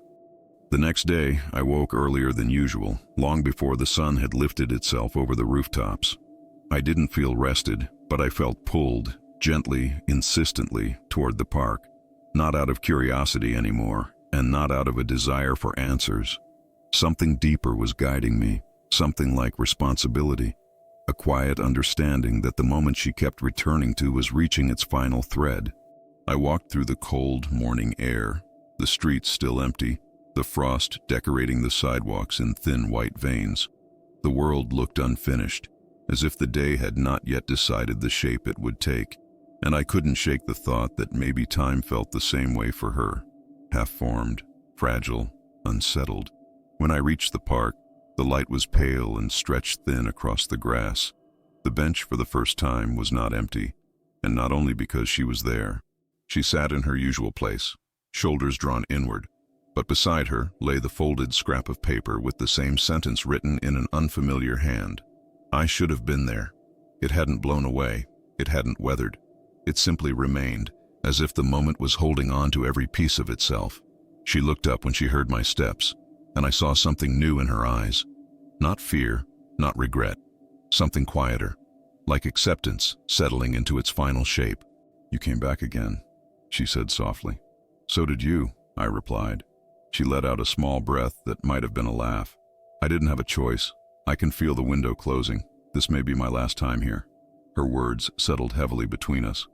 The next day, I woke earlier than usual, long before the sun had lifted itself over the rooftops. I didn't feel rested, but I felt pulled, gently, insistently, toward the park. Not out of curiosity anymore, and not out of a desire for answers. Something deeper was guiding me, something like responsibility. A quiet understanding that the moment she kept returning to was reaching its final thread. I walked through the cold morning air, the streets still empty, the frost decorating the sidewalks in thin white veins. The world looked unfinished, as if the day had not yet decided the shape it would take, and I couldn't shake the thought that maybe time felt the same way for her, half-formed, fragile, unsettled. When I reached the park, the light was pale and stretched thin across the grass. The bench for the first time was not empty, and not only because she was there. She sat in her usual place, shoulders drawn inward, but beside her lay the folded scrap of paper with the same sentence written in an unfamiliar hand. I should have been there. It hadn't blown away. It hadn't weathered. It simply remained, as if the moment was holding on to every piece of itself. She looked up when she heard my steps, and I saw something new in her eyes. Not fear, not regret. Something quieter, like acceptance settling into its final shape. "You came back again," she said softly. "So did you," I replied. She let out a small breath that might have been a laugh. "I didn't have a choice. I can feel the window closing. This may be my last time here." Her words settled heavily between us.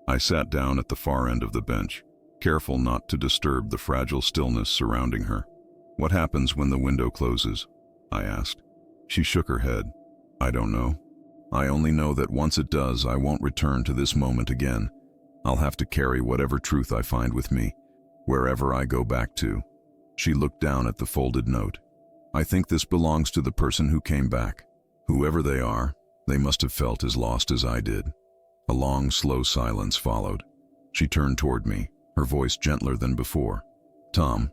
I sat down at the far end of the bench, careful not to disturb the fragile stillness surrounding her. "What happens when the window closes?" I asked. She shook her head. "I don't know. I only know that once it does, I won't return to this moment again. I'll have to carry whatever truth I find with me, wherever I go back to." She looked down at the folded note. "I think this belongs to the person who came back. Whoever they are, they must have felt as lost as I did." A long, slow silence followed. She turned toward me, her voice gentler than before. "Tom,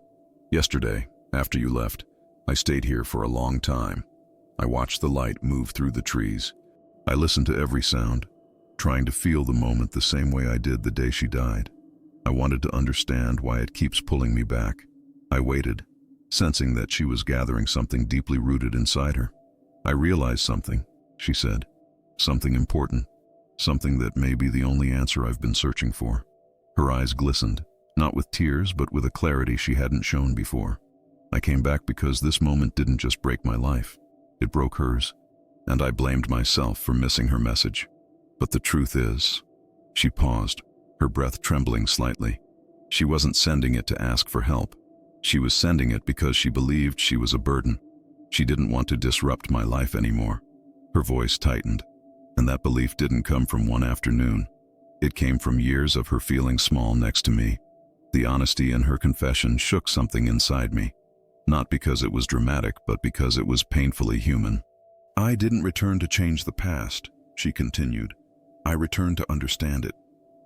yesterday, after you left, I stayed here for a long time. I watched the light move through the trees. I listened to every sound, trying to feel the moment the same way I did the day she died. I wanted to understand why it keeps pulling me back. I waited, sensing that she was gathering something deeply rooted inside her. I realized something," she said. "Something important. Something that may be the only answer I've been searching for." Her eyes glistened, not with tears, but with a clarity she hadn't shown before. "I came back because this moment didn't just break my life. It broke hers, and I blamed myself for missing her message. But the truth is," she paused, her breath trembling slightly, "she wasn't sending it to ask for help. She was sending it because she believed she was a burden. She didn't want to disrupt my life anymore." Her voice tightened, and that belief didn't come from one afternoon. It came from years of her feeling small next to me. The honesty in her confession shook something inside me, not because it was dramatic, but because it was painfully human. "I didn't return to change the past," she continued. "I returned to understand it,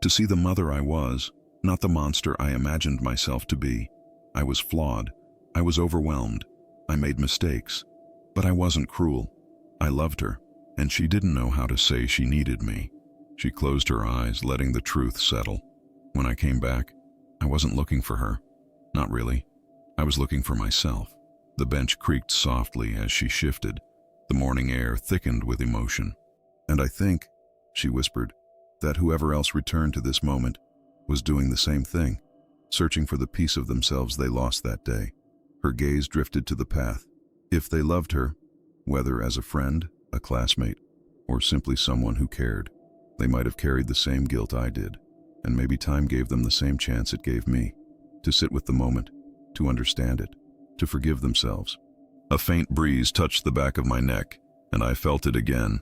to see the mother I was, not the monster I imagined myself to be. I was flawed. I was overwhelmed. I made mistakes. But I wasn't cruel. I loved her, and she didn't know how to say she needed me." She closed her eyes, letting the truth settle. "When I came back, I wasn't looking for her. Not really. I was looking for myself." The bench creaked softly as she shifted. The morning air thickened with emotion. "And I think," she whispered, "that whoever else returned to this moment was doing the same thing, searching for the piece of themselves they lost that day." Her gaze drifted to the path. If they loved her, whether as a friend, a classmate, or simply someone who cared, they might have carried the same guilt I did, and maybe time gave them the same chance it gave me, to sit with the moment, to understand it, to forgive themselves. A faint breeze touched the back of my neck, and I felt it again,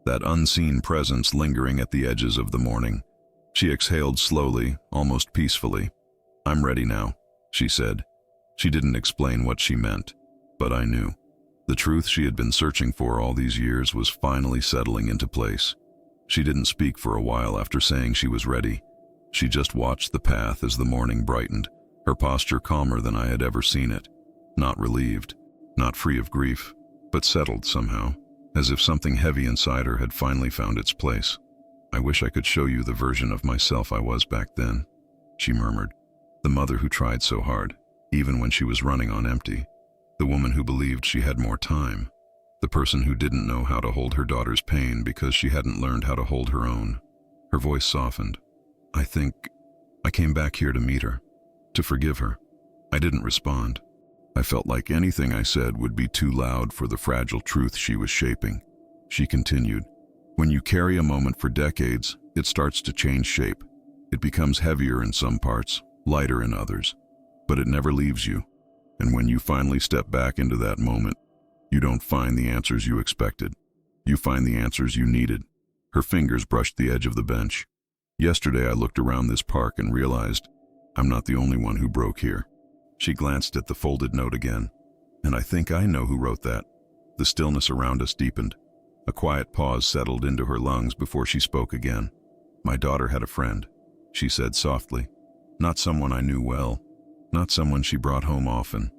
that unseen presence lingering at the edges of the morning. She exhaled slowly, almost peacefully. "I'm ready now," she said. She didn't explain what she meant, but I knew. The truth she had been searching for all these years was finally settling into place. She didn't speak for a while after saying she was ready. She just watched the path as the morning brightened, her posture calmer than I had ever seen it. Not relieved, not free of grief, but settled somehow, as if something heavy inside her had finally found its place. "I wish I could show you the version of myself I was back then," she murmured. "The mother who tried so hard, even when she was running on empty. The woman who believed she had more time. The person who didn't know how to hold her daughter's pain because she hadn't learned how to hold her own." Her voice softened. "I think I came back here to meet her, to forgive her." I didn't respond. I felt like anything I said would be too loud for the fragile truth she was shaping. She continued, "When you carry a moment for decades, it starts to change shape. It becomes heavier in some parts, lighter in others, but it never leaves you. And when you finally step back into that moment, you don't find the answers you expected. You find the answers you needed." Her fingers brushed the edge of the bench. "Yesterday I looked around this park and realized I'm not the only one who broke here." She glanced at the folded note again. "And I think I know who wrote that." The stillness around us deepened. A quiet pause settled into her lungs before she spoke again. "My daughter had a friend," she said softly. "Not someone I knew well, not someone she brought home often,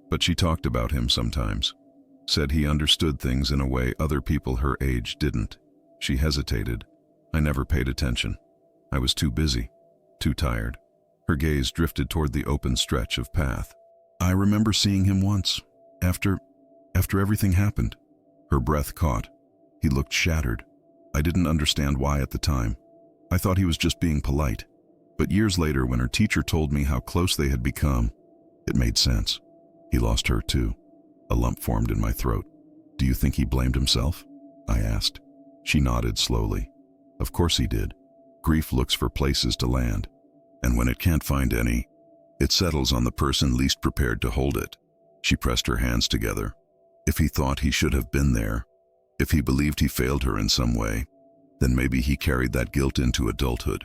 but she talked about him sometimes. Said he understood things in a way other people her age didn't." She hesitated. I never paid attention. I was too busy, too tired. Her gaze drifted toward the open stretch of path. "I remember seeing him once, after After everything happened. Her breath caught. He looked shattered. I didn't understand why at the time. I thought he was just being polite. But years later, when her teacher told me how close they had become, it made sense. He lost her too. A lump formed in my throat. Do you think he blamed himself? I asked. She nodded slowly. Of course he did. Grief looks for places to land. And when it can't find any, it settles on the person least prepared to hold it. She pressed her hands together. If he thought he should have been there, if he believed he failed her in some way, then maybe he carried that guilt into adulthood.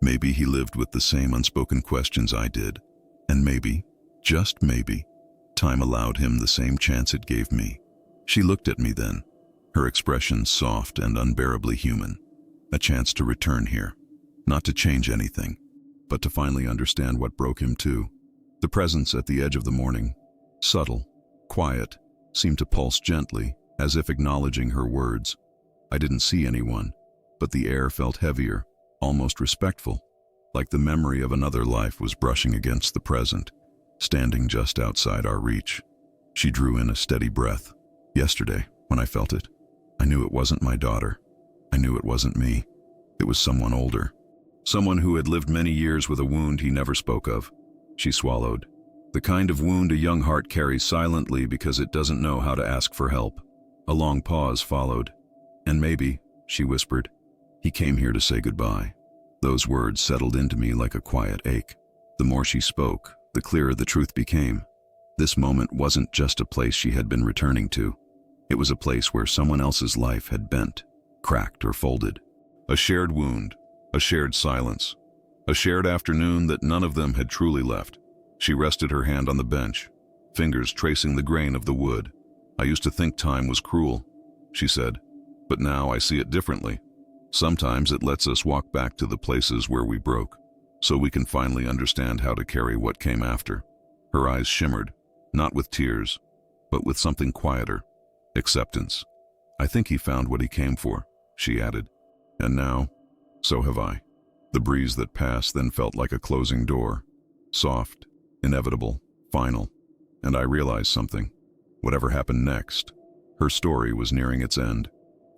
Maybe he lived with the same unspoken questions I did. And maybe, just maybe, time allowed him the same chance it gave me. She looked at me then, her expression soft and unbearably human. A chance to return here, not to change anything, but to finally understand what broke him too. The presence at the edge of the morning, subtle, quiet, seemed to pulse gently, as if acknowledging her words. I didn't see anyone, but the air felt heavier, almost respectful, like the memory of another life was brushing against the present, standing just outside our reach. She drew in a steady breath. Yesterday, when I felt it, I knew it wasn't my daughter. I knew it wasn't me. It was someone older. Someone who had lived many years with a wound he never spoke of. She swallowed. The kind of wound a young heart carries silently because it doesn't know how to ask for help. A long pause followed. And maybe, she whispered, he came here to say goodbye. Those words settled into me like a quiet ache. The more she spoke, the clearer the truth became. This moment wasn't just a place she had been returning to. It was a place where someone else's life had bent, cracked, or folded. A shared wound, a shared silence, a shared afternoon that none of them had truly left. She rested her hand on the bench, fingers tracing the grain of the wood. I used to think time was cruel, she said, but now I see it differently. Sometimes it lets us walk back to the places where we broke, so we can finally understand how to carry what came after. Her eyes shimmered, not with tears, but with something quieter. Acceptance. I think he found what he came for, she added. And now, so have I. The breeze that passed then felt like a closing door. Soft, inevitable, final. And I realized something. Whatever happened next, her story was nearing its end.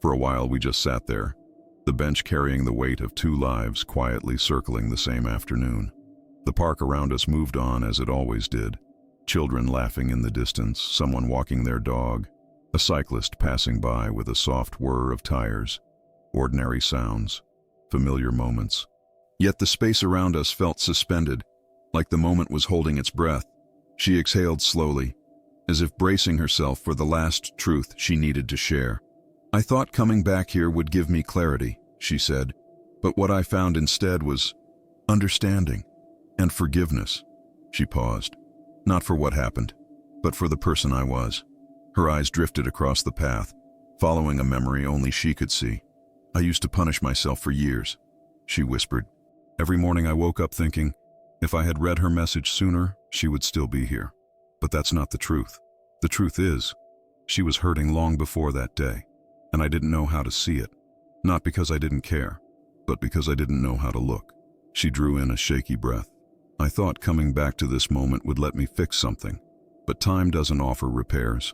For a while we just sat there, the bench carrying the weight of two lives quietly circling the same afternoon. The park around us moved on as it always did. Children laughing in the distance, someone walking their dog, a cyclist passing by with a soft whir of tires. Ordinary sounds, familiar moments. Yet the space around us felt suspended, like the moment was holding its breath. She exhaled slowly, as if bracing herself for the last truth she needed to share. I thought coming back here would give me clarity, she said, but what I found instead was understanding and forgiveness. She paused, not for what happened, but for the person I was. Her eyes drifted across the path, following a memory only she could see. I used to punish myself for years, she whispered. Every morning I woke up thinking, if I had read her message sooner, she would still be here. But that's not the truth. The truth is, she was hurting long before that day, and I didn't know how to see it. Not because I didn't care, but because I didn't know how to look. She drew in a shaky breath. I thought coming back to this moment would let me fix something, but time doesn't offer repairs.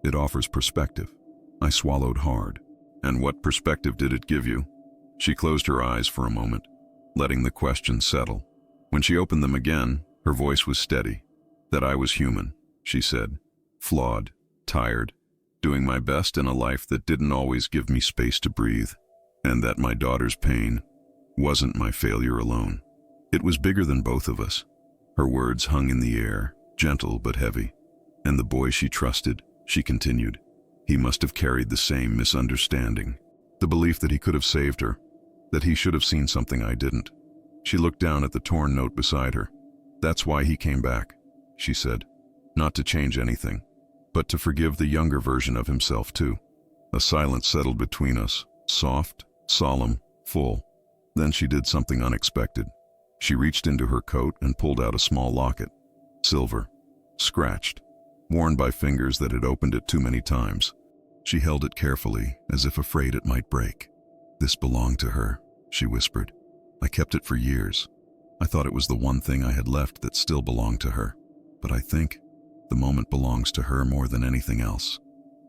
It offers perspective. I swallowed hard. And what perspective did it give you? She closed her eyes for a moment, letting the question settle. When she opened them again, her voice was steady. That I was human, she said. Flawed, tired, doing my best in a life that didn't always give me space to breathe. And that my daughter's pain wasn't my failure alone. It was bigger than both of us. Her words hung in the air, gentle but heavy. And the boy she trusted, she continued. He must have carried the same misunderstanding, the belief that he could have saved her, that he should have seen something I didn't. She looked down at the torn note beside her. That's why he came back, she said. Not to change anything, but to forgive the younger version of himself too. A silence settled between us, soft, solemn, full. Then she did something unexpected. She reached into her coat and pulled out a small locket. Silver, scratched, worn by fingers that had opened it too many times. She held it carefully, as if afraid it might break. This belonged to her, she whispered. I kept it for years. I thought it was the one thing I had left that still belonged to her. But I think The moment belongs to her more than anything else.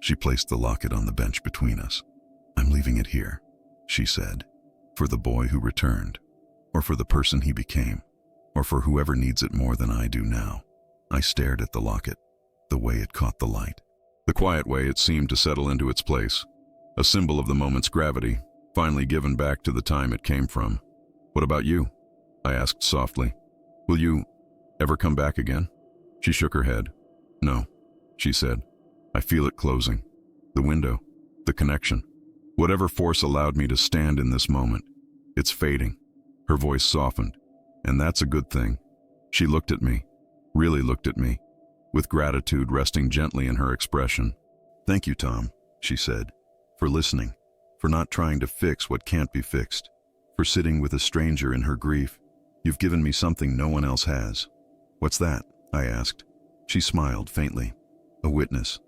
She placed the locket on the bench between us. "I'm leaving it here," she said, "for the boy who returned, or for the person he became, or for whoever needs it more than I do now." I stared at the locket, the way it caught the light, the quiet way it seemed to settle into its place, a symbol of the moment's gravity, finally given back to the time it came from. "What about you?" I asked softly. "Will you ever come back again?" She shook her head. "No," she said. "I feel it closing. The window, the connection. Whatever force allowed me to stand in this moment, it's fading." Her voice softened. "And that's a good thing." She looked at me, really looked at me, with gratitude resting gently in her expression. "Thank you, Tom," she said, "for listening, for not trying to fix what can't be fixed, for sitting with a stranger in her grief. You've given me something no one else has." "What's that?" I asked. She smiled faintly. "A witness."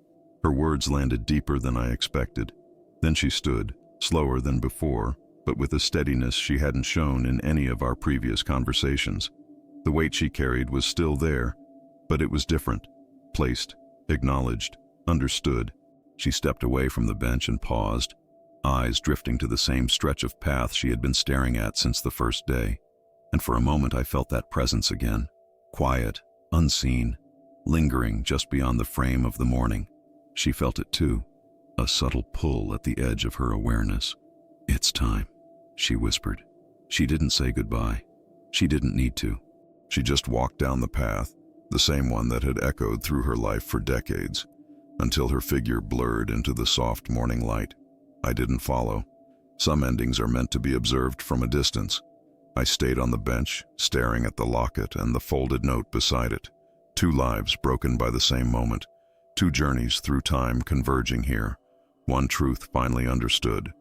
Her words landed deeper than I expected. Then she stood, slower than before, but with a steadiness she hadn't shown in any of our previous conversations. The weight she carried was still there, but it was different, placed, acknowledged, understood. She stepped away from the bench and paused, eyes drifting to the same stretch of path she had been staring at since the first day. And for a moment I felt that presence again, quiet, unseen, lingering just beyond the frame of the morning. She felt it too, a subtle pull at the edge of her awareness. "It's time," she whispered. She didn't say goodbye. She didn't need to. She just walked down the path, the same one that had echoed through her life for decades, until her figure blurred into the soft morning light. I didn't follow. Some endings are meant to be observed from a distance. I stayed on the bench, staring at the locket and the folded note beside it. Two lives broken by the same moment, two journeys through time converging here, one truth finally understood.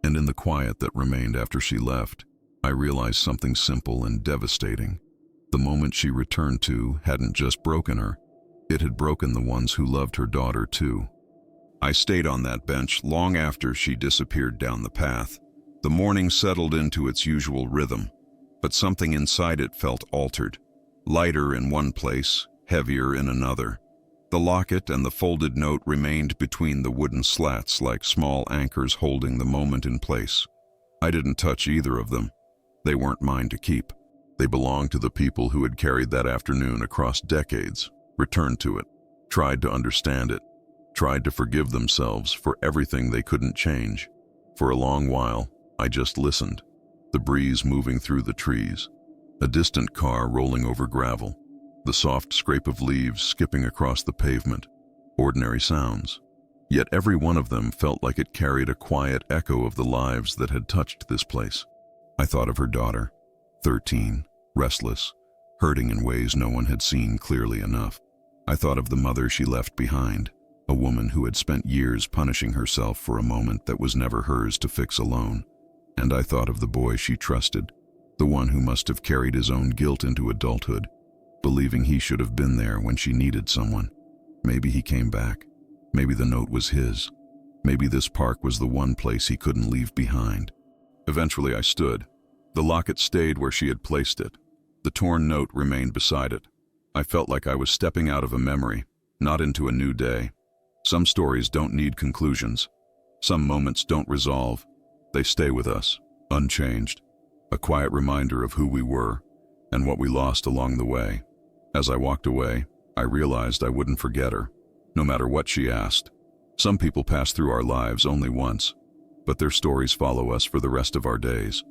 And in the quiet that remained after she left, I realized something simple and devastating. The moment she returned to hadn't just broken her, it had broken the ones who loved her daughter too. I stayed on that bench long after she disappeared down the path. The morning settled into its usual rhythm, but something inside it felt altered, lighter in one place, heavier in another. The locket and the folded note remained between the wooden slats like small anchors holding the moment in place. I didn't touch either of them. They weren't mine to keep. They belonged to the people who had carried that afternoon across decades, returned to it, tried to understand it, tried to forgive themselves for everything they couldn't change. For a long while, I just listened, the breeze moving through the trees, a distant car rolling over gravel, the soft scrape of leaves skipping across the pavement, ordinary sounds. Yet every one of them felt like it carried a quiet echo of the lives that had touched this place. I thought of her daughter, 13, restless, hurting in ways no one had seen clearly enough. I thought of the mother she left behind, a woman who had spent years punishing herself for a moment that was never hers to fix alone. And I thought of the boy she trusted, the one who must have carried his own guilt into adulthood, believing he should have been there when she needed someone. Maybe he came back. Maybe the note was his. Maybe this park was the one place he couldn't leave behind. Eventually I stood. The locket stayed where she had placed it. The torn note remained beside it. I felt like I was stepping out of a memory, not into a new day. Some stories don't need conclusions. Some moments don't resolve. They stay with us, unchanged. A quiet reminder of who we were and what we lost along the way. As I walked away, I realized I wouldn't forget her, no matter what she asked. Some people pass through our lives only once, but their stories follow us for the rest of our days.